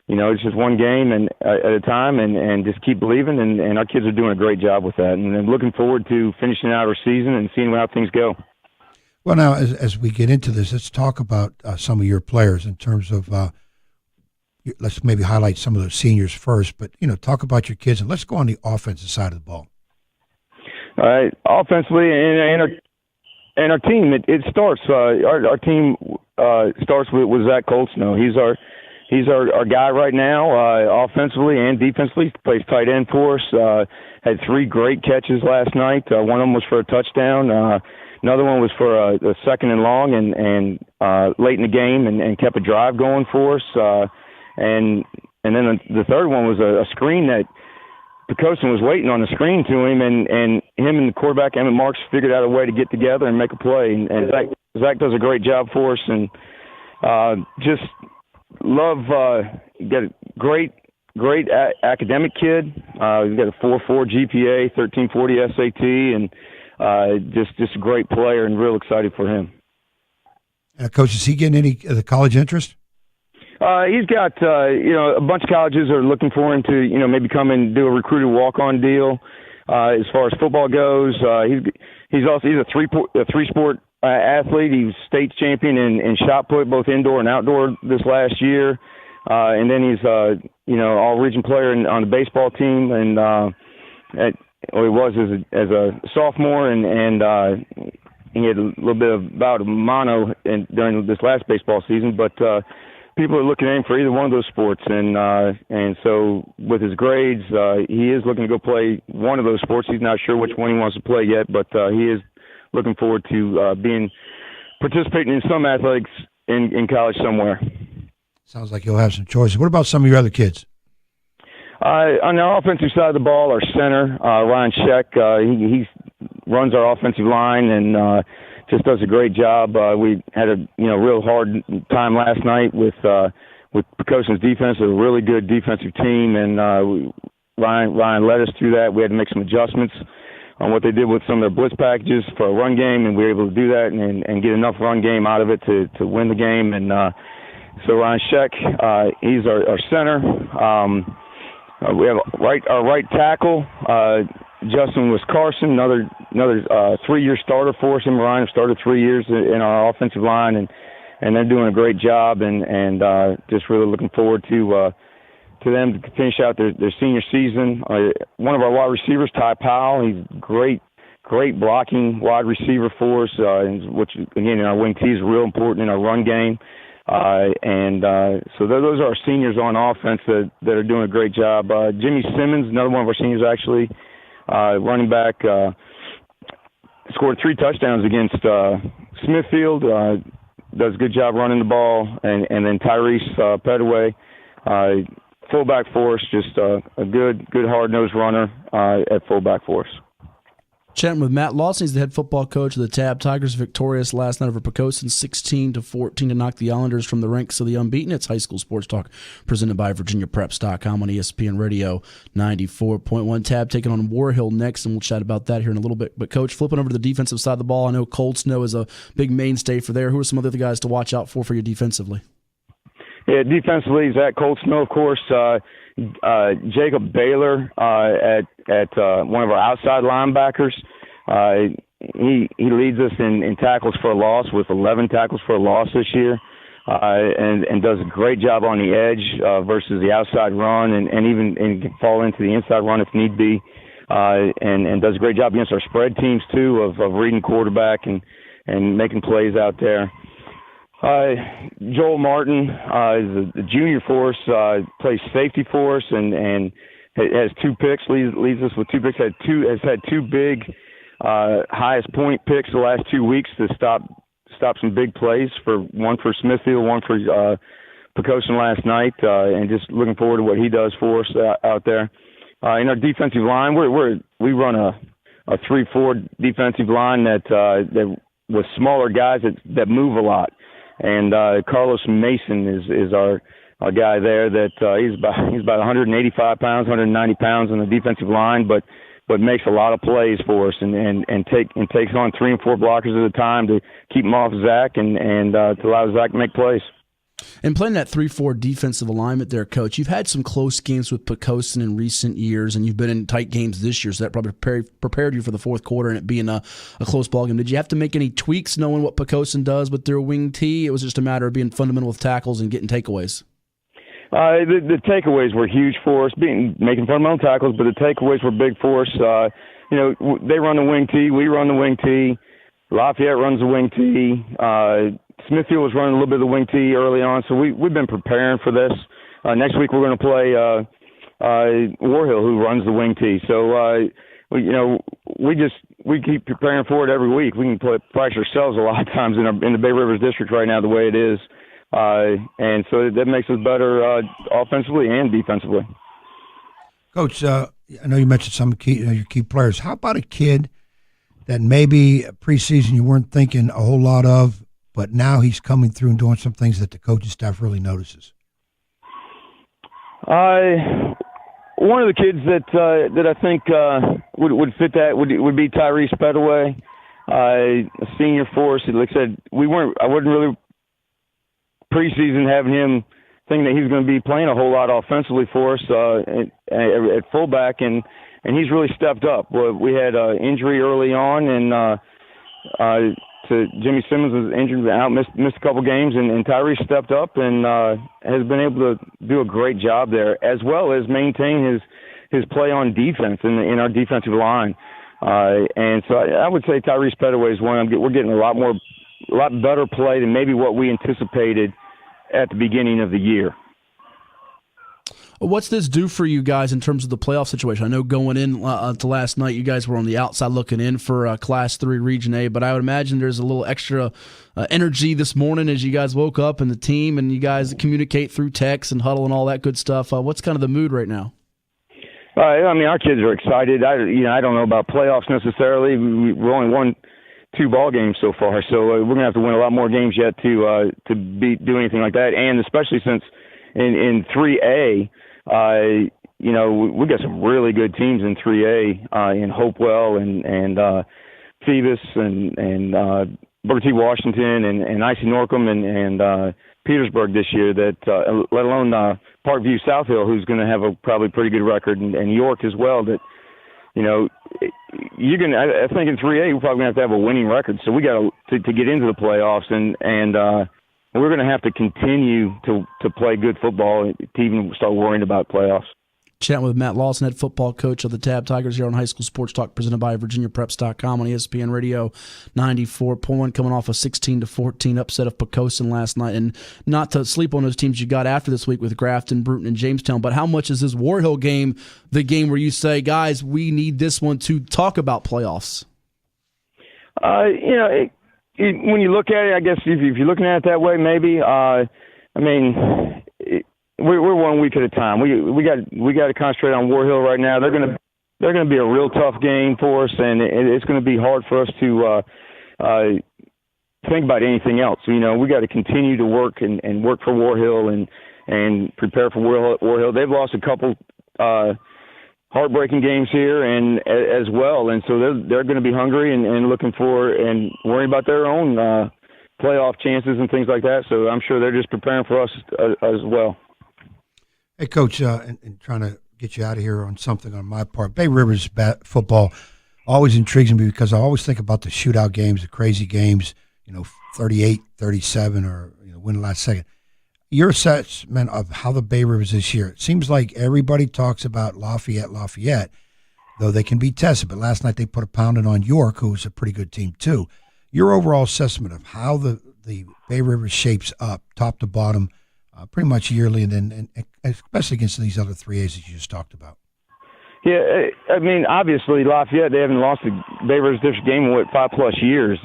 it's just one game at a time, and just keep believing. And our kids are doing a great job with that, and I'm looking forward to finishing out our season and seeing how things go. Well, now as we get into this, let's talk about some of your players in terms of. Let's maybe highlight some of those seniors first, but, talk about your kids, and let's go on the offensive side of the ball. All right. Offensively and our team, it starts, our team starts with Zach Coltsnow. He's our guy right now, offensively and defensively. Plays tight end for us. Had 3 great catches last night. One of them was for a touchdown. Another one was for a second and long and late in the game and kept a drive going for us. And then the third one was a screen that Poquoson was waiting on the screen to him, and him and the quarterback, Emmett Marks, figured out a way to get together and make a play. And Zach does a great job for us, and just love got a great academic kid. He's got a 4.4 GPA, 1340 SAT, and just a great player, and real excited for him. Coach, is he getting any of the college interest? He's got, a bunch of colleges are looking for him to, maybe come and do a recruited walk-on deal. As far as football goes, he's a three-sport athlete. He was state champion in shot put, both indoor and outdoor this last year. And then he's, all-region player on the baseball team. And he was as a sophomore, and he had a little bit of bout of mono during this last baseball season, but people are looking at him for either one of those sports, and so with his grades, he is looking to go play one of those sports. He's not sure which one he wants to play yet, but he is looking forward to participating in some athletics in college somewhere. Sounds like you'll have some choices. What about some of your other kids? On the offensive side of the ball, our center, Ryan Scheck, he runs our offensive line and just does a great job. We had a real hard time last night with Precocia's defense, a really good defensive team, and Ryan led us through that. We had to make some adjustments on what they did with some of their blitz packages for a run game, and we were able to do that and get enough run game out of it to win the game. And so Ryan Scheck, he's our center. We have our right tackle, Justin Carson, another 3-year starter for us. Him and Ryan have started 3 years in our offensive line, and they're doing a great job, and just really looking forward to them to finish out their senior season. One of our wide receivers, Ty Powell, he's great blocking wide receiver for us, which again in our wing T is real important in our run game. So those are our seniors on offense that are doing a great job. Jimmy Simmons, another one of our seniors actually, running back, scored 3 touchdowns against Smithfield. Does a good job running the ball, and then Tyrese Petaway, fullback for us, just a good hard-nosed runner at fullback for us. Chatting with Matt Lawson, he's the head football coach of the Tabb Tigers, victorious last night over Pocosin, 16-14 to knock the Islanders from the ranks of the unbeaten. It's High School Sports Talk, presented by VirginiaPreps.com on ESPN Radio 94.1. Tabb taking on War Hill next, and we'll chat about that here in a little bit. But, Coach, flipping over to the defensive side of the ball, I know Cold Snow is a big mainstay for there. Who are some other guys to watch out for you defensively? Yeah, defensively, Zach Cold Snow, of course. Jacob Baylor at one of our outside linebackers. He leads us in tackles for a loss with 11 tackles for a loss this year, and does a great job on the edge versus the outside run, and even can fall into the inside run if need be, and does a great job against our spread teams too of reading quarterback and making plays out there. Joel Martin is a junior for us, plays safety for us, and has 2 picks, leads us with 2 picks, has had 2 big highest point picks the last 2 weeks to stop some big plays, one for Smithfield, one for Pocosin last night, and just looking forward to what he does for us out there. In our defensive line, we run a 3-4 defensive line that with smaller guys that move a lot. And Carlos Mason is our guy there that he's about 185 pounds, 190 pounds on the defensive line, but makes a lot of plays for us and takes on 3 and 4 blockers at a time to keep him off Zach and to allow Zach to make plays. And playing that 3-4 defensive alignment there, Coach, you've had some close games with Pocosin in recent years, and you've been in tight games this year, so that probably prepared you for the fourth quarter and it being a close ball game. Did you have to make any tweaks knowing what Pocosin does with their wing T? It was just a matter of being fundamental with tackles and getting takeaways. The takeaways were huge for us, making fundamental tackles, but the takeaways were big for us. They run the wing T, we run the wing T, Lafayette runs the wing T, Smithfield was running a little bit of the wing T early on, so we've been preparing for this. Next week we're going to play War Hill, who runs the wing T. So we keep preparing for it every week. We can practice ourselves a lot of times in the Bay Rivers District right now the way it is, and so that makes us better offensively and defensively. Coach, I know you mentioned some your key players. How about a kid that maybe preseason you weren't thinking a whole lot of, but now he's coming through and doing some things that the coaching staff really notices? One of the kids that I think would fit that would be Tyrese Petaway, a senior for us. Like I said, I wouldn't really preseason having him thinking that he's going to be playing a whole lot offensively for us at fullback, and he's really stepped up. We had injury early on, and to Jimmy Simmons was injured out, missed a couple games, and Tyrese stepped up and has been able to do a great job there, as well as maintain his play on defense in our defensive line. And so I would say Tyrese Petaway is one. We're getting a lot better play than maybe what we anticipated at the beginning of the year. What's this do for you guys in terms of the playoff situation? I know going in to last night, you guys were on the outside looking in for Class 3 Region A, but I would imagine there's a little extra energy this morning as you guys woke up and the team and you guys communicate through text and huddle and all that good stuff. What's kind of the mood right now? I mean, our kids are excited. I don't know about playoffs necessarily. We've only won 2 ball games so far, so we're going to have to win a lot more games yet to do anything like that. And especially since in 3A, we got some really good teams in 3A in Hopewell and Phoebus and Booker T. Washington and IC Norcom and Petersburg this year, that let alone Parkview South Hill, who's going to have a probably pretty good record, and York as well. That you're going to. I think in 3A we're probably going to have a winning record. So we got to get into the playoffs, and we're going to have to continue to play good football to even start worrying about playoffs. Chatting with Matt Lawson, head football coach of the Tabb Tigers here on High School Sports Talk, presented by VirginiaPreps.com on ESPN Radio 94.1, coming off a 16-14 upset of Poquoson last night. And not to sleep on those teams you got after this week with Grafton, Bruton, and Jamestown, but how much is this War Hill game the game where you say, guys, we need this one to talk about playoffs? When you look at it, I guess if you're looking at it that way, maybe. We're 1 week at a time. We got to concentrate on War Hill right now. They're gonna be a real tough game for us, and it's going to be hard for us to think about anything else. We got to continue to work and work for War Hill and prepare for War Hill. They've lost a couple heartbreaking games here and as well, and so they're going to be hungry and looking for and worrying about their own playoff chances and things like that. So I'm sure they're just preparing for us as well. Hey, Coach, and trying to get you out of here on something on my part. Bay Rivers football always intrigues me because I always think about the shootout games, the crazy games, 38-37 or win the last second. Your assessment of how the Bay Rivers this year, it seems like everybody talks about Lafayette, though they can be tested. But last night they put a pounding on York, who was a pretty good team too. Your overall assessment of how the Bay Rivers shapes up, top to bottom, pretty much yearly, and especially against these other 3As that you just talked about. Yeah, I mean, obviously Lafayette, they haven't lost a Bay Rivers district game in 5+ years,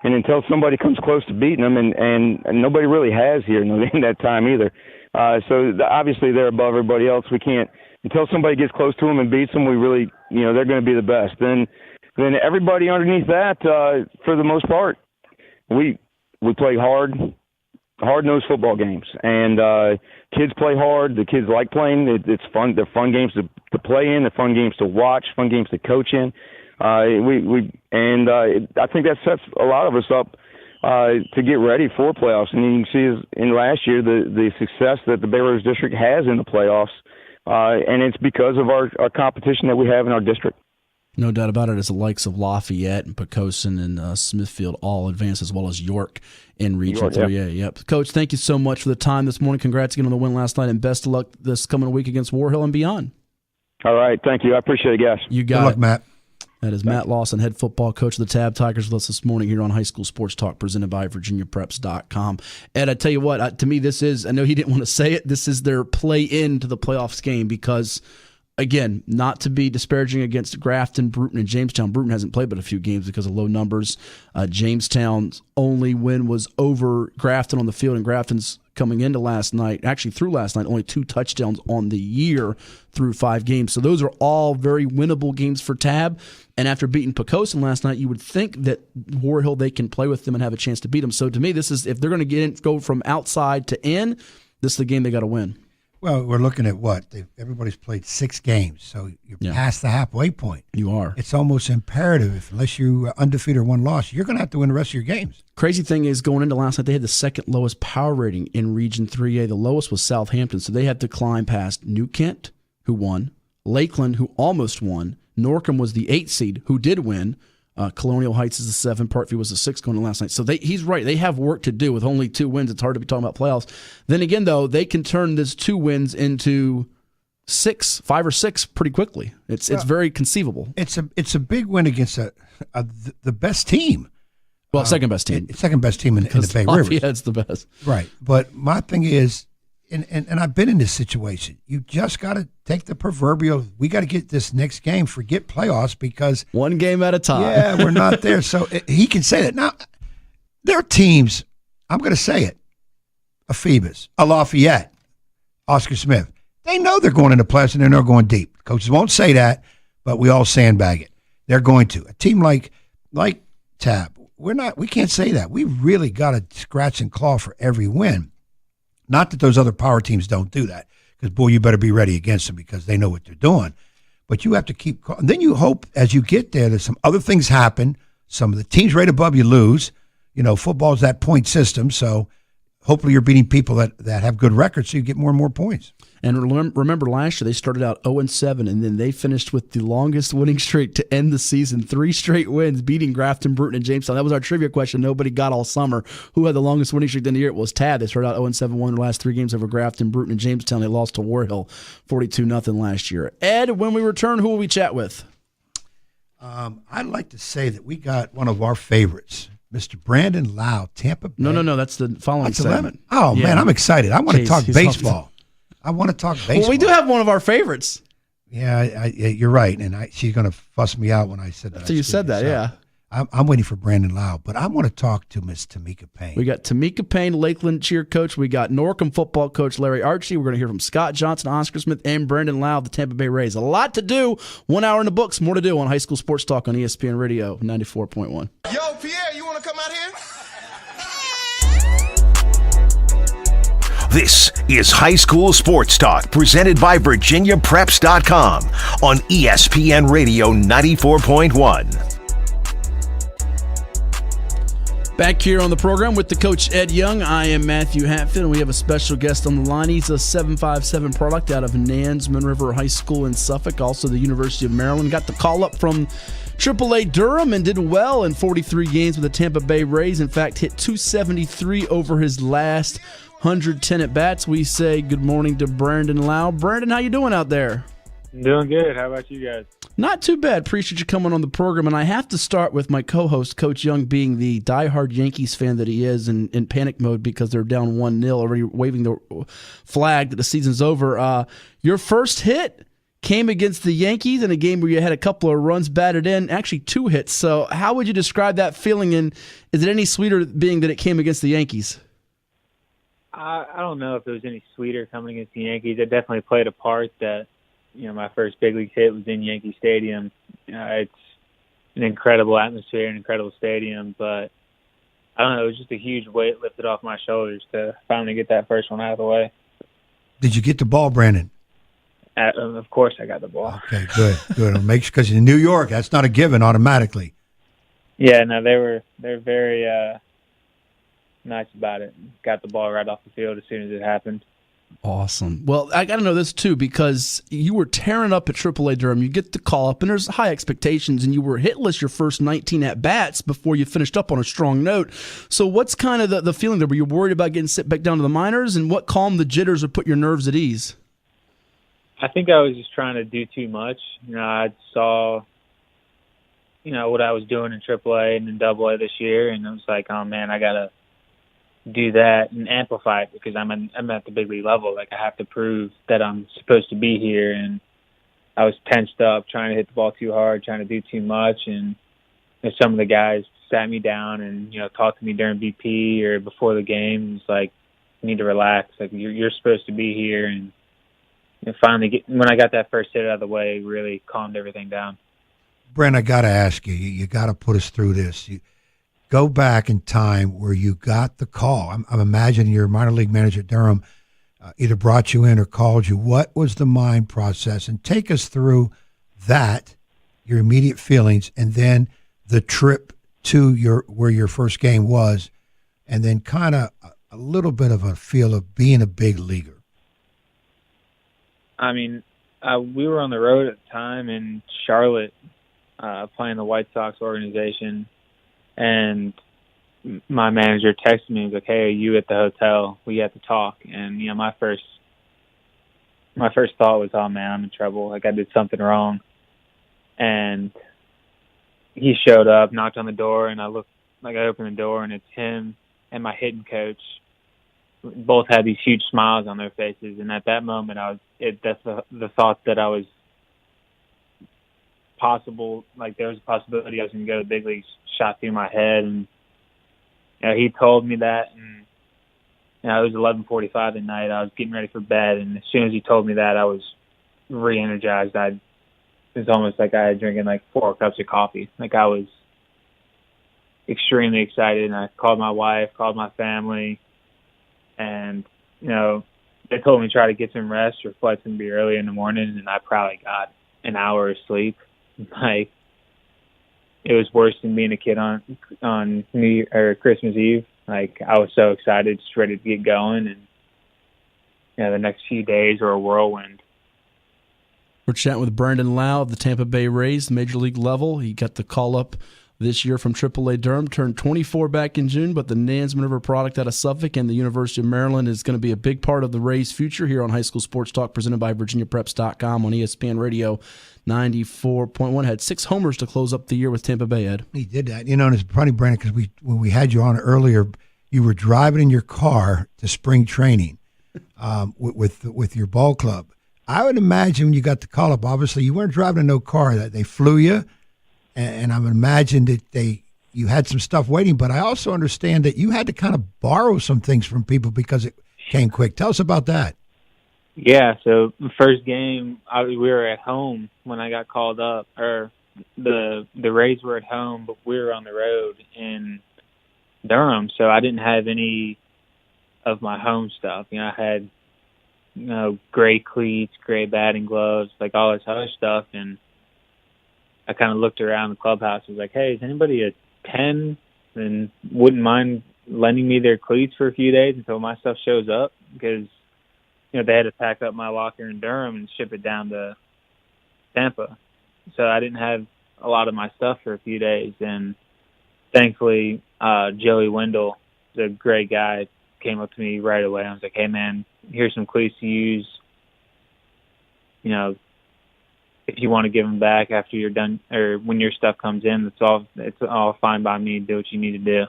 and until somebody comes close to beating them, and nobody really has here in that time either. So obviously they're above everybody else. We can't until somebody gets close to them and beats them. We really, they're going to be the best. Then everybody underneath that, for the most part, we play hard-nosed football games, and kids play hard. The kids like playing. It's fun. They're fun games to play in. They're fun games to watch. Fun games to coach in. I think that sets a lot of us up to get ready for playoffs. And you can see in last year the success that the Bay Rivers district has in the playoffs, and it's because of our competition that we have in our district. No doubt about it, as the likes of Lafayette and Poquoson and Smithfield all advance, as well as York in Region 3A. Yep. Coach, thank you so much for the time this morning. Congrats again on the win last night, and best of luck this coming week against War Hill and beyond. All right. Thank you. I appreciate it, guys. You got Good luck, Matt. That is Matt Lawson, head football coach of the Tabb Tigers, with us this morning here on High School Sports Talk, presented by VirginiaPreps.com. Ed, I tell you what, to me this is, I know he didn't want to say it, this is their play-in to the playoffs game because, again, not to be disparaging against Grafton, Bruton, and Jamestown. Bruton hasn't played but a few games because of low numbers. Jamestown's only win was over Grafton on the field, and Grafton's coming into last night, actually through last night, only 2 touchdowns on the year through 5 games. So those are all very winnable games for Tabb. And after beating Poquoson last night, you would think that War Hill, they can play with them and have a chance to beat them. So to me, this is, if they're going to go from outside to in, this is the game they got to win. Well, we're looking at what? Everybody's played 6 games, so you're past the halfway point. You are. It's almost imperative, unless you're undefeated or 1 loss, you're going to have to win the rest of your games. Crazy thing is, going into last night, they had the second lowest power rating in Region 3A. The lowest was Southampton, so they had to climb past New Kent, who won, Lakeland, who almost won, Norcom was the 8th seed, who did win, Colonial Heights is the 7th, Parkview was the 6th going to last night. So he's right. They have work to do with only 2 wins. It's hard to be talking about playoffs. Then again, though, they can turn this 2 wins into 5 or 6 pretty quickly. It's very conceivable. It's a big win against the best team. Well, second best team. Second best team in the Bay Rivers. Yeah, it's the best. Right. But my thing is, and I've been in this situation, you just got to take the proverbial, we got to get this next game, forget playoffs, because 1 game at a time. Yeah, we're not there. So he can say that. Now, there are teams, I'm going to say it, a Phoebus, a Lafayette, Oscar Smith. They know they're going into playoffs and they're not going deep. Coaches won't say that, but we all sandbag it. They're going to. A team like Tabb, we can't say that. We really got to scratch and claw for every win. Not that those other power teams don't do that, because, boy, you better be ready against them because they know what they're doing. But you have to keep – and then you hope as you get there that some other things happen. Some of the teams right above you lose. Football is that point system, so hopefully you're beating people that have good records so you get more and more points. And remember last year they started out 0-7, and then they finished with the longest winning streak to end the season, 3 straight wins, beating Grafton, Bruton, and Jamestown. That was our trivia question nobody got all summer. Who had the longest winning streak in the year? It was Tabb. They started out 0-7, won their last 3 games over Grafton, Bruton, and Jamestown. They lost to War Hill 42-0 last year. Ed, when we return, who will we chat with? I'd like to say that we got one of our favorites, Mr. Brandon Lowe, Tampa Bay. No, that's the following segment. Oh, yeah. Man, I'm excited. I want to talk baseball. I want to talk baseball. Well, we do have one of our favorites. Yeah, you're right, and she's going to fuss me out when I said that. After you said that, yeah. I'm waiting for Brandon Lowe, but I want to talk to Miss Tameka Paine. We got Tameka Paine, Lakeland cheer coach. We got Norcom football coach Larry Archie. We're going to hear from Scott Johnson, Oscar Smith, and Brandon Lowe of the Tampa Bay Rays. A lot to do. 1 hour in the books. More to do on High School Sports Talk on ESPN Radio 94.1. Yo, Pierre, you want to come out here? This is High School Sports Talk, presented by VirginiaPreps.com on ESPN Radio 94.1. Back here on the program with the coach Ed Young. I am Matthew Hatfield, and we have a special guest on the line. He's a 757 product out of Nansemond River High School in Suffolk, also the University of Maryland. Got the call up from AAA Durham and did well in 43 games with the Tampa Bay Rays. In fact, hit 273 over his last 110 at-bats. We say good morning to Brandon Lowe. Brandon, how you doing out there? Doing good. How about you guys? Not too bad. Appreciate you coming on the program. And I have to start with my co-host, Coach Young, being the diehard Yankees fan that he is in panic mode because they're down 1-0, already waving the flag that the season's over. Your first hit came against the Yankees in a game where you had a couple of runs batted in, actually 2 hits. So how would you describe that feeling, and is it any sweeter being that it came against the Yankees? I don't know if it was any sweeter coming against the Yankees. It definitely played a part that, my first big league hit was in Yankee Stadium. It's an incredible atmosphere, an incredible stadium, but I don't know, it was just a huge weight lifted off my shoulders to finally get that first one out of the way. Did you get the ball, Brandon? Of course I got the ball. Okay, good. Make sure, because in New York, that's not a given automatically. Yeah, no, they're very nice about it. Got the ball right off the field as soon as it happened. Awesome. Well, I got to know this, too, because you were tearing up at AAA Durham. You get the call up, and there's high expectations, and you were hitless your first 19 at-bats before you finished up on a strong note. So what's kind of the feeling there? Were you worried about getting sent back down to the minors, and what calmed the jitters or put your nerves at ease? I think I was just trying to do too much. I saw, what I was doing in AAA and in AA this year, and I was like, oh, man, I got to do that and amplify it because I'm at the big league level. Like, I have to prove that I'm supposed to be here. And I was tensed up, trying to hit the ball too hard, trying to do too much. And some of the guys sat me down and, talked to me during BP or before the game. It's like, you need to relax. Like, you're supposed to be here. And finally, when I got that first hit out of the way, it really calmed everything down. Brent, I got to ask you, you got to put us through this. Go back in time where you got the call. I'm imagining your minor league manager at Durham either brought you in or called you. What was the mind process? And take us through that, your immediate feelings, and then the trip to where your first game was, and then kind of a little bit of a feel of being a big leaguer. I mean, we were on the road at the time in Charlotte playing the White Sox organization. And my manager texted me, he was like, hey, are you at the hotel? We have to talk. And, my first thought was, oh, man, I'm in trouble. Like, I did something wrong. And he showed up, knocked on the door, and I opened the door, and it's him and my hitting coach. Both had these huge smiles on their faces. And at that moment, that's the thought that I was possible. Like, there was a possibility I was going to go to the big leagues shot through my head. And he told me that, and it was 11:45 at night. I was getting ready for bed, and as soon as he told me that, I was re-energized. It was almost like I had drinking like 4 cups of coffee. Like I was extremely excited, and I called my wife, called my family, and they told me to try to get some rest. Your flight's gonna be early in the morning, and I probably got an hour of sleep. Like it was worse than being a kid on New Year, or Christmas Eve. Like I was so excited, just ready to get going, and the next few days were a whirlwind. We're chatting with Brandon Lowe of the Tampa Bay Rays, Major League level. He got the call up this year from AAA Durham, turned 24 back in June, but the Nansemond River product out of Suffolk and the University of Maryland is going to be a big part of the Rays' future here on High School Sports Talk, presented by VirginiaPreps.com on ESPN Radio 94.1. Had 6 homers to close up the year with Tampa Bay, Ed. He did that. And it's funny, Brandon, because when we had you on earlier, you were driving in your car to spring training with your ball club. I would imagine when you got the call up, obviously you weren't driving in no car, that they flew you. And I would imagine that you had some stuff waiting, but I also understand that you had to kind of borrow some things from people because it came quick. Tell us about that. Yeah, so the first game, we were at home when I got called up, or the Rays were at home, but we were on the road in Durham, so I didn't have any of my home stuff. I had gray cleats, gray batting gloves, like all this other stuff, and I kind of looked around the clubhouse. I was like, hey, is anybody a 10 and wouldn't mind lending me their cleats for a few days until my stuff shows up? Because, they had to pack up my locker in Durham and ship it down to Tampa. So I didn't have a lot of my stuff for a few days. And thankfully, Joey Wendell, the great guy, came up to me right away. I was like, hey, man, here's some cleats to use. If you want to give them back after you're done, or when your stuff comes in, it's all fine by me. Do what you need to do.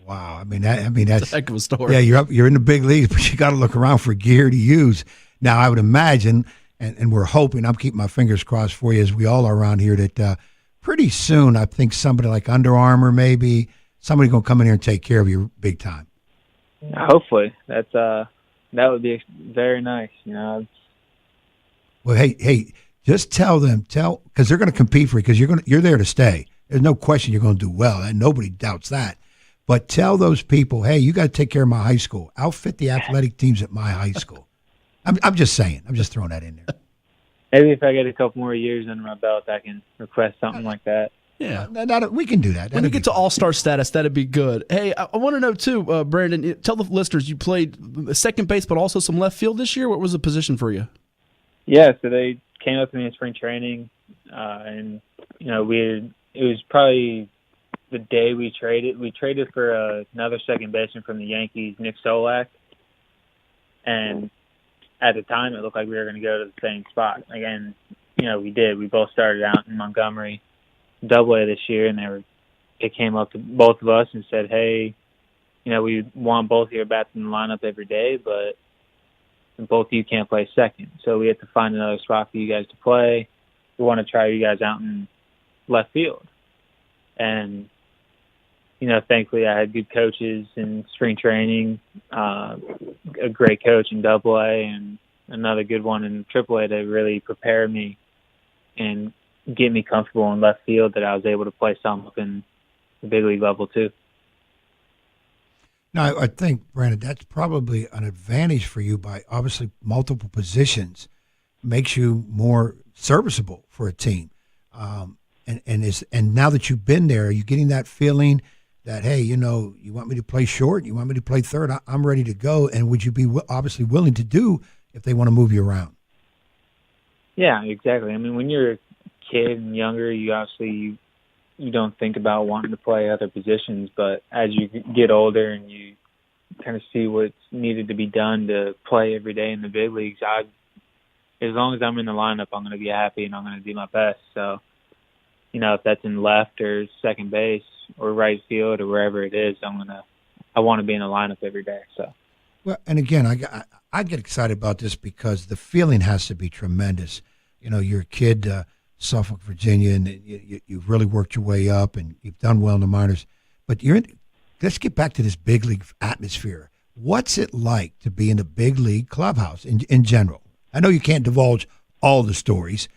Wow, that's a heck of a story. Yeah, you're in the big leagues, but you got to look around for gear to use. Now, I would imagine, and we're hoping, I'm keeping my fingers crossed for you, as we all are around here, that pretty soon, I think somebody like Under Armour, maybe somebody going to come in here and take care of you big time. Hopefully, that would be very nice. Well, hey, just tell them, because they're going to compete for you, because you're there to stay. There's no question you're going to do well, and nobody doubts that. But tell those people, hey, you got to take care of my high school. Outfit the athletic teams at my high school. I'm just saying. I'm just throwing that in there. Maybe if I get a couple more years under my belt, I can request something like that. Yeah, we can do that. When you get to all-star status, that'd be good. Hey, I want to know, too, Brandon, tell the listeners you played second base but also some left field this year. What was the position for you? Yeah, so they came up to me in spring training, and, it was probably the day we traded. We traded for another second baseman from the Yankees, Nick Solak, and at the time it looked like we were going to go to the same spot. Again, we did. We both started out in Montgomery Double-A this year, and they came up to both of us and said, hey, we want both of your bats in the lineup every day, but both of you can't play second. So we have to find another spot for you guys to play. We want to try you guys out in left field. And, thankfully I had good coaches in spring training, a great coach in Double-A and another good one in Triple-A to really prepare me and get me comfortable in left field, that I was able to play some up in the big league level too. Now, I think, Brandon, that's probably an advantage for you by obviously multiple positions makes you more serviceable for a team. And now that you've been there, are you getting that feeling that, hey, you want me to play short, you want me to play third, I'm ready to go, and would you be obviously willing to do if they want to move you around? Yeah, exactly. I mean, when you're a kid and younger, you obviously you don't think about wanting to play other positions, but as you get older and you kind of see what's needed to be done to play every day in the big leagues, as long as I'm in the lineup, I'm going to be happy and I'm going to do my best. So, if that's in left or second base or right field or wherever it is, I want to be in the lineup every day. So, well, and again, I get excited about this because the feeling has to be tremendous. You're a kid, Suffolk, Virginia, and you've really worked your way up and you've done well in the minors. But you're let's get back to this big league atmosphere. What's it like to be in a big league clubhouse in general? I know you can't divulge all the stories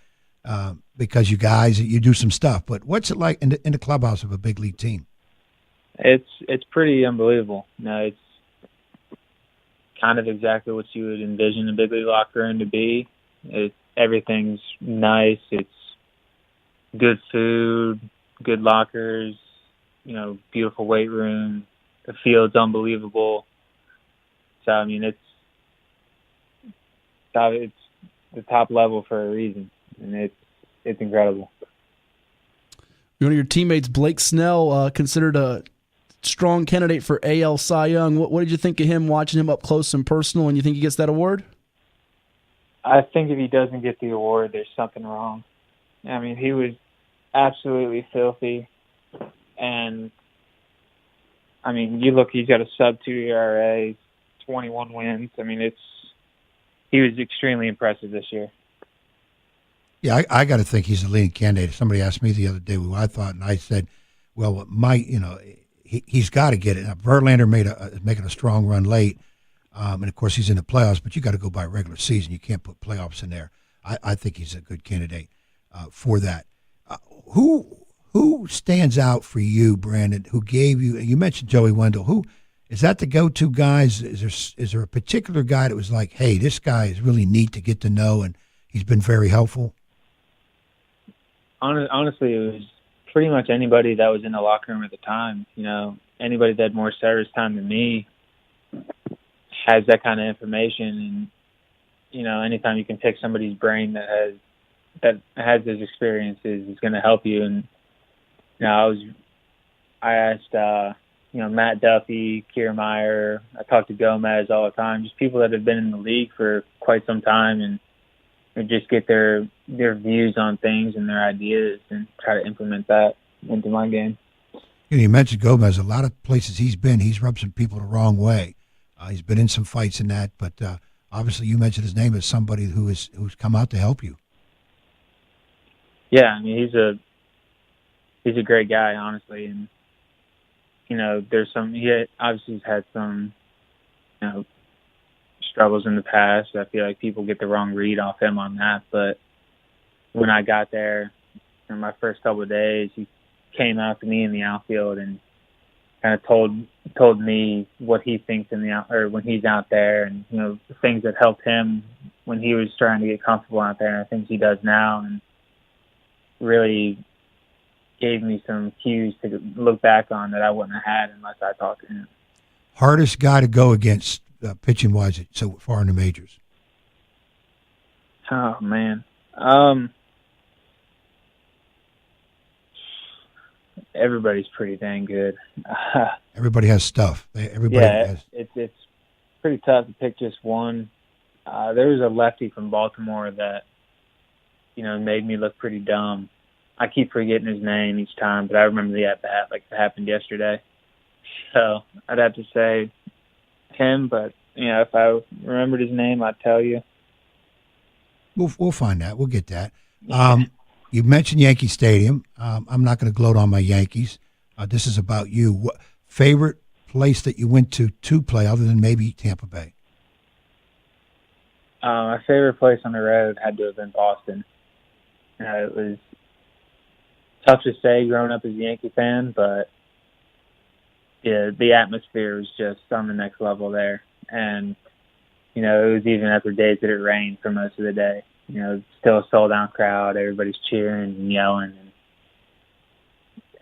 because you do some stuff, but what's it like in the clubhouse of a big league team? It's pretty unbelievable. It's kind of exactly what you would envision a big league locker room to be. Everything's nice. It's good food, good lockers, beautiful weight room. The field's unbelievable. So, I mean, it's the top level for a reason, and it's incredible. One of your teammates, Blake Snell, considered a strong candidate for AL Cy Young. What did you think of him, watching him up close and personal, and you think he gets that award? I think if he doesn't get the award, there's something wrong. I mean, he was absolutely filthy. And, I mean, you look, he's got a sub-2 ERA, 21 wins. I mean, he was extremely impressive this year. Yeah, I got to think he's the leading candidate. Somebody asked me the other day what I thought, and I said, well, he's got to get it. Now, Verlander making a strong run late, and of course he's in the playoffs, but you got to go by regular season. You can't put playoffs in there. I think he's a good candidate for that. Who stands out for you, Brandon? Who gave you? You mentioned Joey Wendell. Who is that? The go-to guys? Is there a particular guy that was like, hey, this guy is really neat to get to know, and he's been very helpful? Honestly, it was pretty much anybody that was in the locker room at the time. Anybody that had more service time than me has that kind of information. And, anytime you can pick somebody's brain that has those experiences is going to help you. And, I asked, Matt Duffy, Kiermaier, I talked to Gomez all the time, just people that have been in the league for quite some time and just get their views on things and their ideas and try to implement that into my game. You mentioned Gomez. A lot of places he's been, he's rubbed some people the wrong way. He's been in some fights in that, but obviously you mentioned his name as somebody who's come out to help you. Yeah, I mean, he's a great guy, honestly, and he obviously has had some struggles in the past. I feel like people get the wrong read off him on that, but when I got there in my first couple of days, he came out to me in the outfield and kind of told me what he thinks when he's out there, and the things that helped him when he was trying to get comfortable out there, and things he does now, and really gave me some cues to look back on that I wouldn't have had unless I talked to him. Hardest guy to go against pitching wise so far in the majors? Oh man, everybody's pretty dang good. Everybody has stuff. It's pretty tough to pick just one. There was a lefty from Baltimore that made me look pretty dumb. I keep forgetting his name each time, but I remember the at-bat like it happened yesterday. So I'd have to say him, but if I remembered his name, I'd tell you. We'll find that. We'll get that. You mentioned Yankee Stadium. I'm not going to gloat on my Yankees. This is about you. What favorite place that you went to play other than maybe Tampa Bay? My favorite place on the road had to have been Boston. It was tough to say growing up as a Yankee fan, but the atmosphere was just on the next level there. And, it was even after days that it rained for most of the day. Still a sold-out crowd. Everybody's cheering and yelling.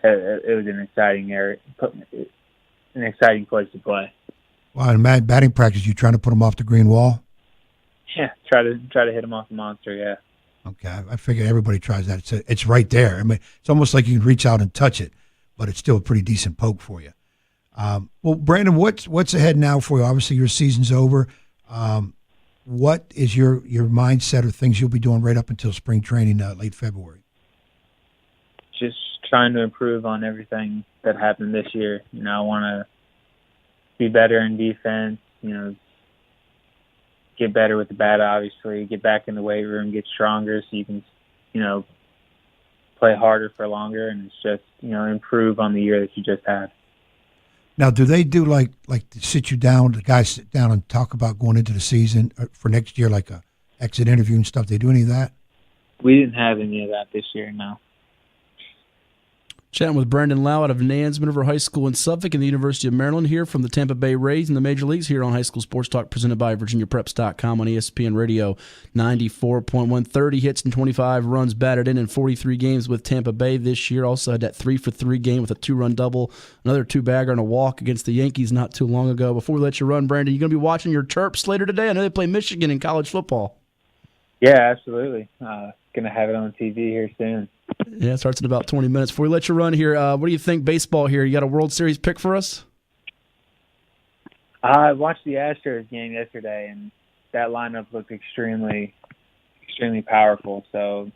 And it was an exciting area, an exciting place to play. Well, in batting practice, you trying to put them off the green wall? Yeah, try to hit them off the monster, yeah. Okay, I figure everybody tries that. It's right there. I mean, it's almost like you can reach out and touch it, but it's still a pretty decent poke for you. Well, Brandon, what's ahead now for you? Obviously, your season's over. What is your mindset or things you'll be doing right up until spring training late February? Just trying to improve on everything that happened this year. I want to be better in defense, get better with the bat, obviously, get back in the weight room, get stronger so you can, play harder for longer, and it's just, improve on the year that you just had. Now, do they do like to sit you down, the guys sit down and talk about going into the season for next year, like a exit interview and stuff? They do any of that? We didn't have any of that this year, no. Chatting with Brandon Lowe out of Nansemond River High School in Suffolk and the University of Maryland here from the Tampa Bay Rays in the Major Leagues here on High School Sports Talk presented by VirginiaPreps.com on ESPN Radio 94.1. 30 hits and 25 runs batted in 43 games with Tampa Bay this year. Also had that 3-for-3 game with a 2-run double, another 2-bagger and a walk against the Yankees not too long ago. Before we let you run, Brandon, you going to be watching your Terps later today? I know they play Michigan in college football. Yeah, absolutely. Going to have it on TV here soon. Yeah, it starts in about 20 minutes. Before we let you run here, what do you think baseball here? You got a World Series pick for us? I watched the Astros game yesterday, and that lineup looked extremely powerful. So,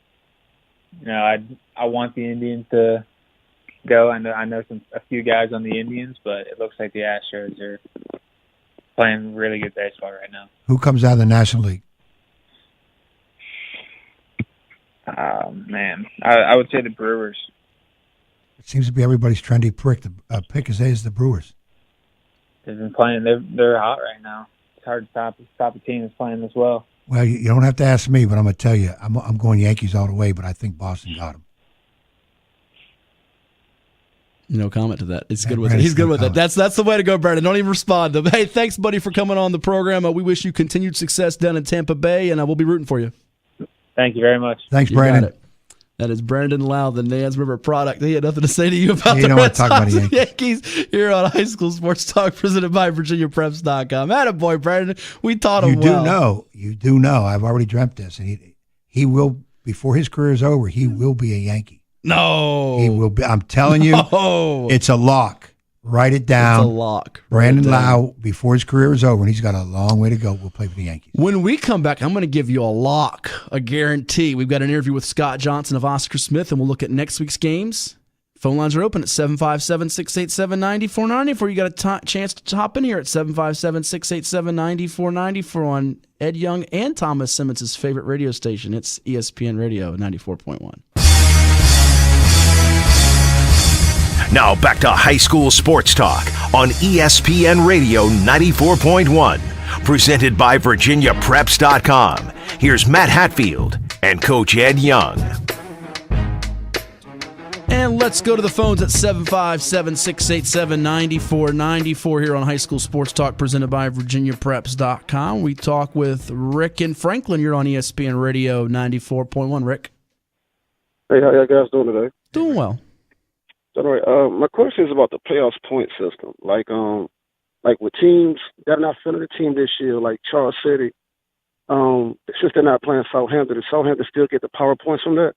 I want the Indians to go. I know a few guys on the Indians, but it looks like the Astros are playing really good baseball right now. Who comes out of the National League? Man, I would say the Brewers. It seems to be everybody's trendy pick is the Brewers. They've been playing. They're hot right now. It's hard to stop a team that's playing this well. Well, you don't have to ask me, but I'm going to tell you, I'm going Yankees all the way, but I think Boston got them. No comment to that. He's good with it. He's good with it. That's the way to go, Brandon. Don't even respond. Hey, thanks, buddy, for coming on the program. We wish you continued success down in Tampa Bay, and we'll be rooting for you. Thank you very much. Thanks, Brandon. That is Brandon Lowe, the Nansemond River product. He had nothing to say to you about the Red Sox and Yankees here on High School Sports Talk, presented by VirginiaPreps.com. Attaboy, Brandon. We taught him well. You do know. I've already dreamt this. And he will, before his career is over, he will be a Yankee. No. He will be. I'm telling you, it's a lock. Write it down. It's a lock. Brandon Lowe, before his career is over, and he's got a long way to go, will play for the Yankees. When we come back, I'm going to give you a lock, a guarantee. We've got an interview with Scott Johnson of Oscar Smith, and we'll look at next week's games. Phone lines are open at 757-687-9490 for you got a chance to hop in here at 757-687-9490 on Ed Young and Thomas Simmons' favorite radio station. It's ESPN Radio 94.1. Now back to High School Sports Talk on ESPN Radio 94.1. Presented by VirginiaPreps.com. Here's Matt Hatfield and Coach Ed Young. And let's go to the phones at 757-687-9494 here on High School Sports Talk, presented by VirginiaPreps.com. We talk with Rick in Franklin. You're on ESPN Radio 94.1. Rick. Hey, how y'all guys doing today? Doing well. All right. My question is about the playoffs point system. Like with teams that are not filling the team this year, like Charles City, since they're not playing Southampton, does Southampton still get the power points from that?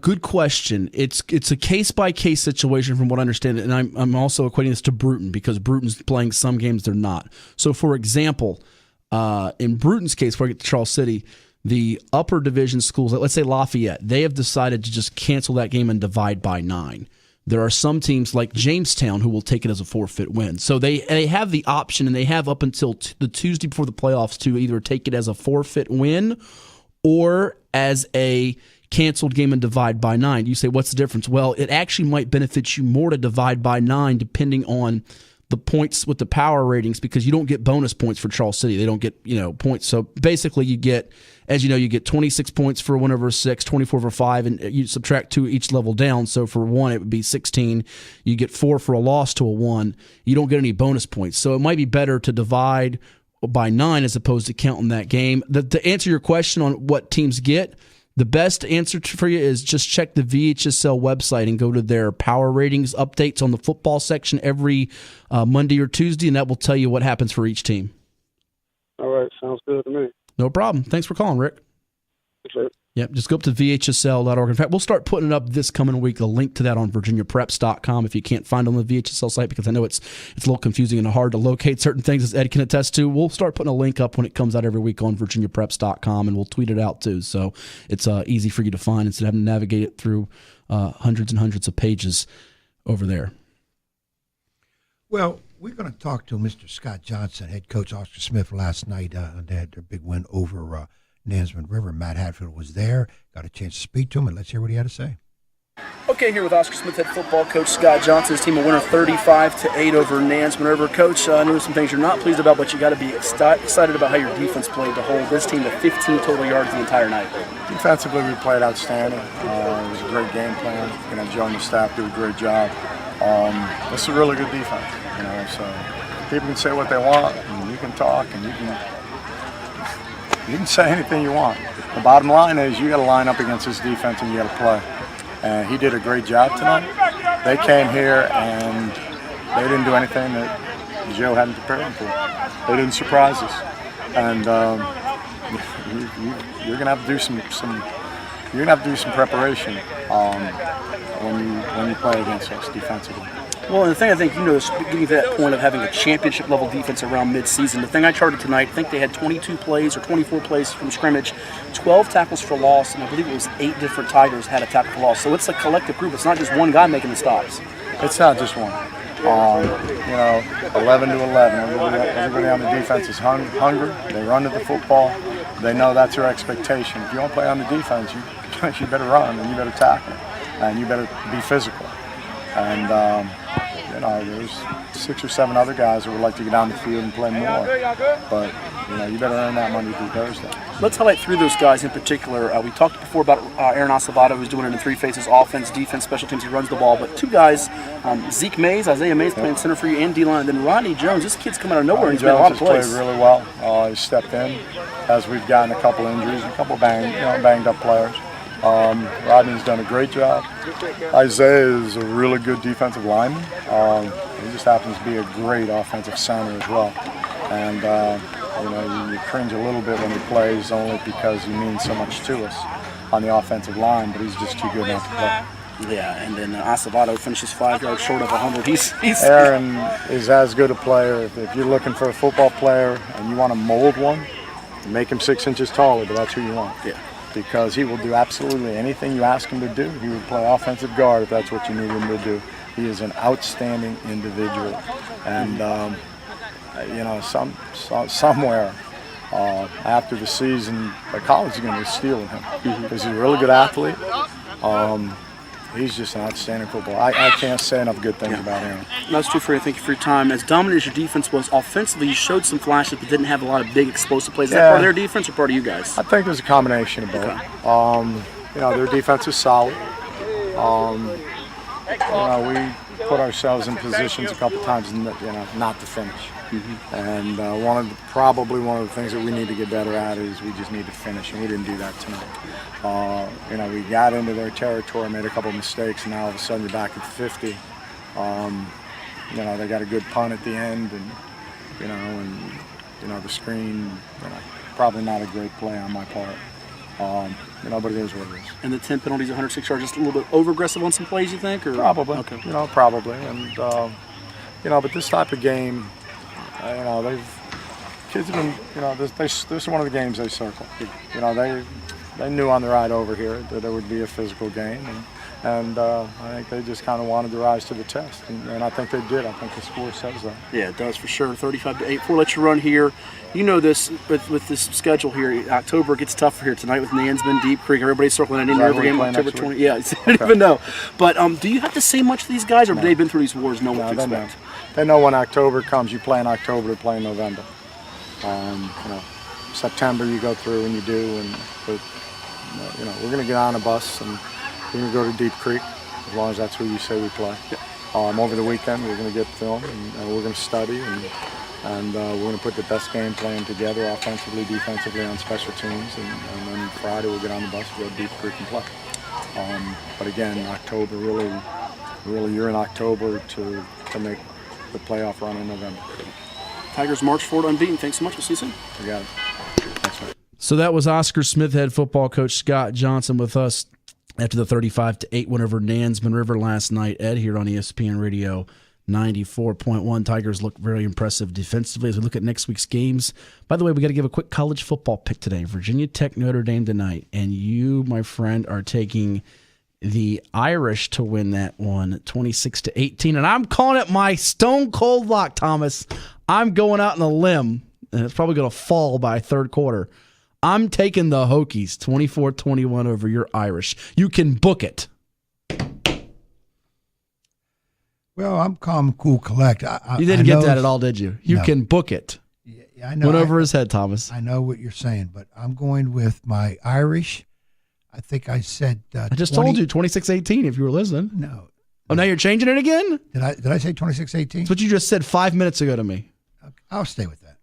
Good question. It's a case-by-case situation from what I understand, and I'm also equating this to Bruton because Bruton's playing some games they're not. So, for example, in Bruton's case, before I get to Charles City, the upper division schools, let's say Lafayette, they have decided to just cancel that game and divide by 9. There are some teams like Jamestown who will take it as a forfeit win. So they have the option, and they have up until the Tuesday before the playoffs to either take it as a forfeit win or as a canceled game and divide by 9. You say, what's the difference? Well, it actually might benefit you more to divide by 9 depending on the points with the power ratings, because you don't get bonus points for Charles City. They don't get, points. So basically you get, as you know, you get 26 points for a win over 6, 24 for 5, and you subtract 2 each level down. So for 1, it would be 16. You get 4 for a loss to a 1. You don't get any bonus points. So it might be better to divide by 9 as opposed to counting that game. To answer your question on what teams get, the best answer for you is just check the VHSL website and go to their power ratings updates on the football section every Monday or Tuesday, and that will tell you what happens for each team. All right, sounds good to me. No problem. Thanks for calling, Rick. Sure. Yep, just go up to VHSL.org. In fact, we'll start putting it up this coming week, a link to that on VirginiaPreps.com if you can't find it on the VHSL site, because I know it's a little confusing and hard to locate certain things, as Ed can attest to. We'll start putting a link up when it comes out every week on VirginiaPreps.com, and we'll tweet it out too. So it's easy for you to find instead of having to navigate it through hundreds and hundreds of pages over there. Well, we're going to talk to Mr. Scott Johnson, head coach Oscar Smith, last night. They had their big win over Nansemond River. Matt Hatfield was there, got a chance to speak to him, and let's hear what he had to say. Okay, here with Oscar Smith head football coach Scott Johnson. His team a winner 35-8 over Nansemond. Coach, I know some things you're not pleased about, but you got to be excited about how your defense played to hold this team to 15 total yards the entire night. Defensively, we played outstanding. It was a great game plan. Joe and the staff did a great job. This is a really good defense. So people can say what they want, and you can talk, and you can say anything you want. The bottom line is you got to line up against this defense and you got to play. And he did a great job tonight. They came here and they didn't do anything that Joe hadn't prepared them for. They didn't surprise us. And you're gonna have to do some preparation when you play against us defensively. Well, and the thing I think, is getting to that point of having a championship-level defense around midseason. The thing I charted tonight, I think they had 22 plays or 24 plays from scrimmage, 12 tackles for loss, and I believe it was 8 different Tigers had a tackle for loss. So it's a collective group. It's not just one guy making the stops. It's not just one. 11 to 11. Everybody on the defense is hungry. They run to the football. They know that's their expectation. If you don't play on the defense, you better run and you better tackle and you better be physical. And there's 6 or 7 other guys that would like to get on the field and play more. But you better earn that money through Thursday. Let's highlight 3 of those guys in particular. We talked before about Aaron Acevado, who's doing it in 3 phases: offense, defense, special teams. He runs the ball. But 2 guys, Zeke Mays, Isaiah Mays playing center for you, and D-line. And then Rodney Jones. This kid's come out of nowhere. He's made a lot of plays. Played really well. He stepped in as we've gotten a couple injuries, a couple banged up players. Rodney's done a great job. Isaiah is a really good defensive lineman. He just happens to be a great offensive center as well. And you cringe a little bit when he plays, only because he means so much to us on the offensive line, but he's just too good not to play. Yeah, and then Acevado finishes 5 yards short of 100. He's Aaron is as good a player. If you're looking for a football player and you want to mold one, make him 6 inches taller, but that's who you want. Yeah. Because he will do absolutely anything you ask him to do. He would play offensive guard if that's what you need him to do. He is an outstanding individual. And, somewhere after the season, the college is going to be stealing him because he's a really good athlete. He's just an outstanding footballer. I can't say enough good things about him. That's true for you. Thank you for your time. As dominant as your defense was offensively, you showed some flashes but didn't have a lot of big explosive plays. Is that part of their defense or part of you guys? I think there's a combination of both. Okay. Their defense is solid. We put ourselves in positions a couple times, not to finish. Mm-hmm. And probably one of the things that we need to get better at is we just need to finish, and we didn't do that tonight. We got into their territory, made a couple of mistakes, and now all of a sudden you're back at 50. They got a good punt at the end, and the screen, probably not a great play on my part. But it is what it is. And the 10 penalties, 106 yards, just a little bit over-aggressive on some plays, you think? Or? Probably. Okay. Probably. And, but this type of game, kids have been, this is one of the games they circle. They knew on the ride over here that it would be a physical game. And I think they just kind of wanted to rise to the test. And I think they did. I think the score says that. Yeah, it does for sure. 35-8. Before I let you run here, this with this schedule here, October gets tougher here tonight with Nansemond, Deep Creek. Everybody's circling that in every game October 20. Yeah, I didn't even know. But do you have to say much to these guys, or have they been through these wars, know what to expect? They know when October comes, you play in October, to play in November. September you go through and you do, but we're going to get on a bus and we're going to go to Deep Creek, as long as that's who you say we play. Over the weekend, we're going to get film, and we're going to study, and we're going to put the best game plan together, offensively, defensively, on special teams, and then Friday we'll get on the bus, go to Deep Creek and play. But again, October, really, you're in October to make the playoff run in November. Tigers march forward unbeaten. Thanks so much. We'll see you soon. You got it. Thanks, man. So that was Oscar Smith head football coach Scott Johnson with us after the 35-8 win over Nansemond River last night. Ed, here on ESPN Radio 94.1. Tigers look very impressive defensively as we look at next week's games. By the way, we got to give a quick college football pick today. Virginia Tech, Notre Dame tonight. And you, my friend, are taking the Irish to win that one 26-18. And I'm calling it my stone cold lock, Thomas. I'm going out on a limb, and it's probably going to fall by third quarter. I'm taking the Hokies 24-21 over your Irish. You can book it. Well, I'm calm, cool, collect. You didn't get that at all, did you? You can book it. Yeah, I know. Went over his head, Thomas. I know what you're saying, but I'm going with my Irish. I think I said. I just told you 26-18. If you were listening. No. Oh, now you're changing it again? Did I say 26-18? That's what you just said 5 minutes ago to me. Okay, I'll stay with that.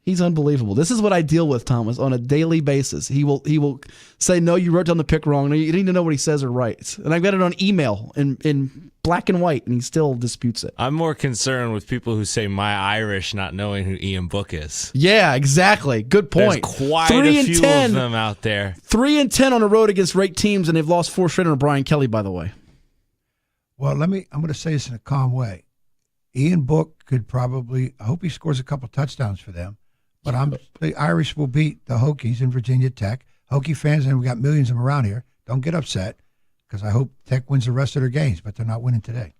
He's unbelievable. This is what I deal with, Thomas, on a daily basis. He will say, no, you wrote down the pick wrong. No, you need to know what he says or writes. And I've got it on email in black and white, and he still disputes it. I'm more concerned with people who say my Irish not knowing who Ian Book is. Yeah, exactly. Good point. There's quite a few of them out there. 3-10 on the road against ranked teams, and they've lost 4 straight on Brian Kelly, by the way. Well, I'm going to say this in a calm way. Ian Book could probably, I hope he scores a couple touchdowns for them. But the Irish will beat the Hokies in Virginia Tech. Hokie fans, and we got millions of them around here, don't get upset because I hope Tech wins the rest of their games, but they're not winning today.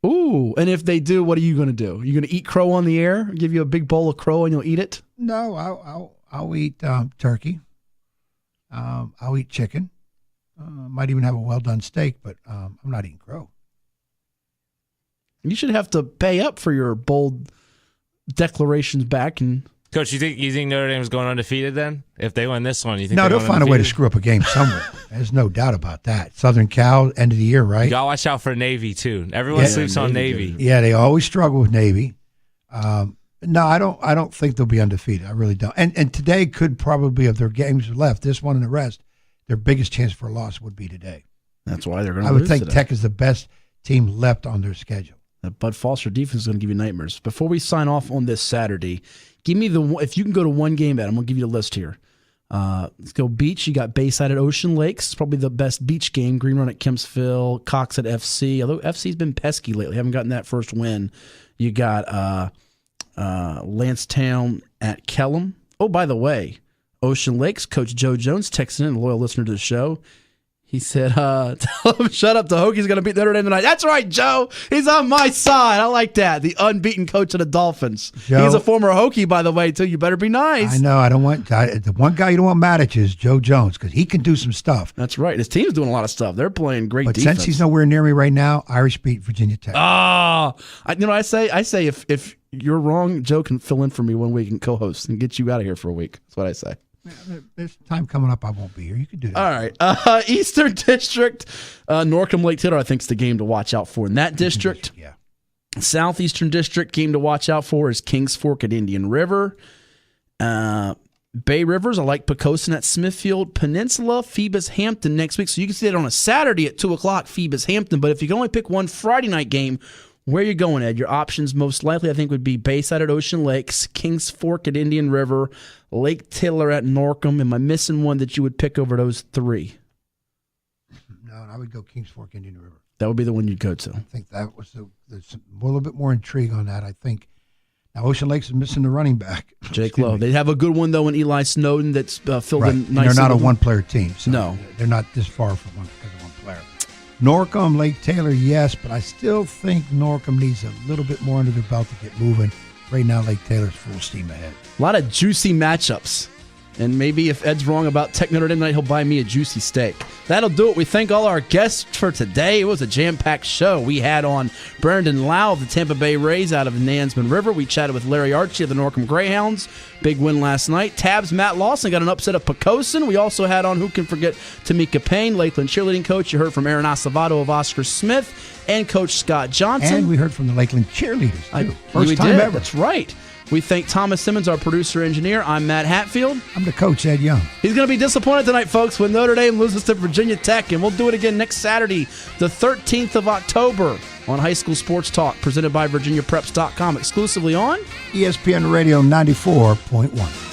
Ooh, and if they do, what are you going to do? You going to eat crow on the air? Give you a big bowl of crow and you'll eat it? No, I'll eat turkey. I'll eat chicken. Might even have a well-done steak, but I'm not eating crow. You should have to pay up for your bold declarations back. And Coach, you think Notre Dame's going undefeated then? If they win this one, you think they'll find a way to screw up a game somewhere. There's no doubt about that. Southern Cal, end of the year, right? You got to watch out for Navy, too. Everyone sleeps on Navy. Yeah, they always struggle with Navy. No, I don't think they'll be undefeated. I really don't. And today could probably, of their games left, this one and the rest, their biggest chance for a loss would be today. That's why they're going to lose. I would think today. Tech is the best team left on their schedule. That Bud Foster defense is going to give you nightmares. Before we sign off on this Saturday, give me if you can go to one game bet, I'm going to give you a list here. Let's go beach. You got Bayside at Ocean Lakes. It's probably the best beach game. Green Run at Kempsville. Cox at FC. Although FC's been pesky lately. Haven't gotten that first win. You got Lancetown at Kellum. Oh, by the way, Ocean Lakes, Coach Joe Jones texting in, a loyal listener to the show. He said, tell him, shut up, the Hokies going to beat Notre Dame tonight. That's right, Joe. He's on my side. I like that. The unbeaten coach of the Dolphins. Joe, he's a former Hokie, by the way, too. You better be nice. I know. I don't want the one guy you don't want mad at you is Joe Jones because he can do some stuff. That's right. His team's doing a lot of stuff. They're playing great defense. But since he's nowhere near me right now, Irish beat Virginia Tech. I say if you're wrong, Joe can fill in for me 1 week and co-host and get you out of here for a week. That's what I say. There's time coming up I won't be here. You can do that. All right. Eastern District, Norcom Lake Taylor, I think, is the game to watch out for in that district. Yeah. Southeastern District game to watch out for is Kings Fork at Indian River. Bay Rivers, I like Pocosin at Smithfield. Peninsula, Phoebus Hampton next week. So you can see it on a Saturday at 2 o'clock, Phoebus Hampton. But if you can only pick one Friday night game, where are you going, Ed? Your options most likely, I think, would be Bayside at Ocean Lakes, Kings Fork at Indian River, Lake Taylor at Norcom. Am I missing one that you would pick over those three? No, I would go Kings Fork, Indian River. That would be the one you'd go to. I think that was there's a little bit more intrigue on that, I think. Now, Ocean Lakes is missing the running back. Jake Lowe. They have a good one, though, in Eli Snowden that's filled in nicely. They're not a one-player team. So no. They're not this far from one because of one player. Norcom, Lake Taylor, yes, but I still think Norcom needs a little bit more under their belt to get moving. Right now, Lake Taylor's full steam ahead. A lot of juicy matchups. And maybe if Ed's wrong about Tech Notre Dame tonight, he'll buy me a juicy steak. That'll do it. We thank all our guests for today. It was a jam-packed show. We had on Brandon Lowe of the Tampa Bay Rays out of Nansemond River. We chatted with Larry Archie of the Norcom Greyhounds. Big win last night. Tabb's Matt Lawson got an upset of Pocosin. We also had on, who can forget, Tameka Paine, Lakeland cheerleading coach. You heard from Aaron Acevado of Oscar Smith and Coach Scott Johnson. And we heard from the Lakeland cheerleaders, too. First time ever. That's right. We thank Thomas Simmons, our producer-engineer. I'm Matt Hatfield. I'm the coach, Ed Young. He's going to be disappointed tonight, folks, when Notre Dame loses to Virginia Tech, and we'll do it again next Saturday, the 13th of October, on High School Sports Talk, presented by VirginiaPreps.com, exclusively on ESPN Radio 94.1.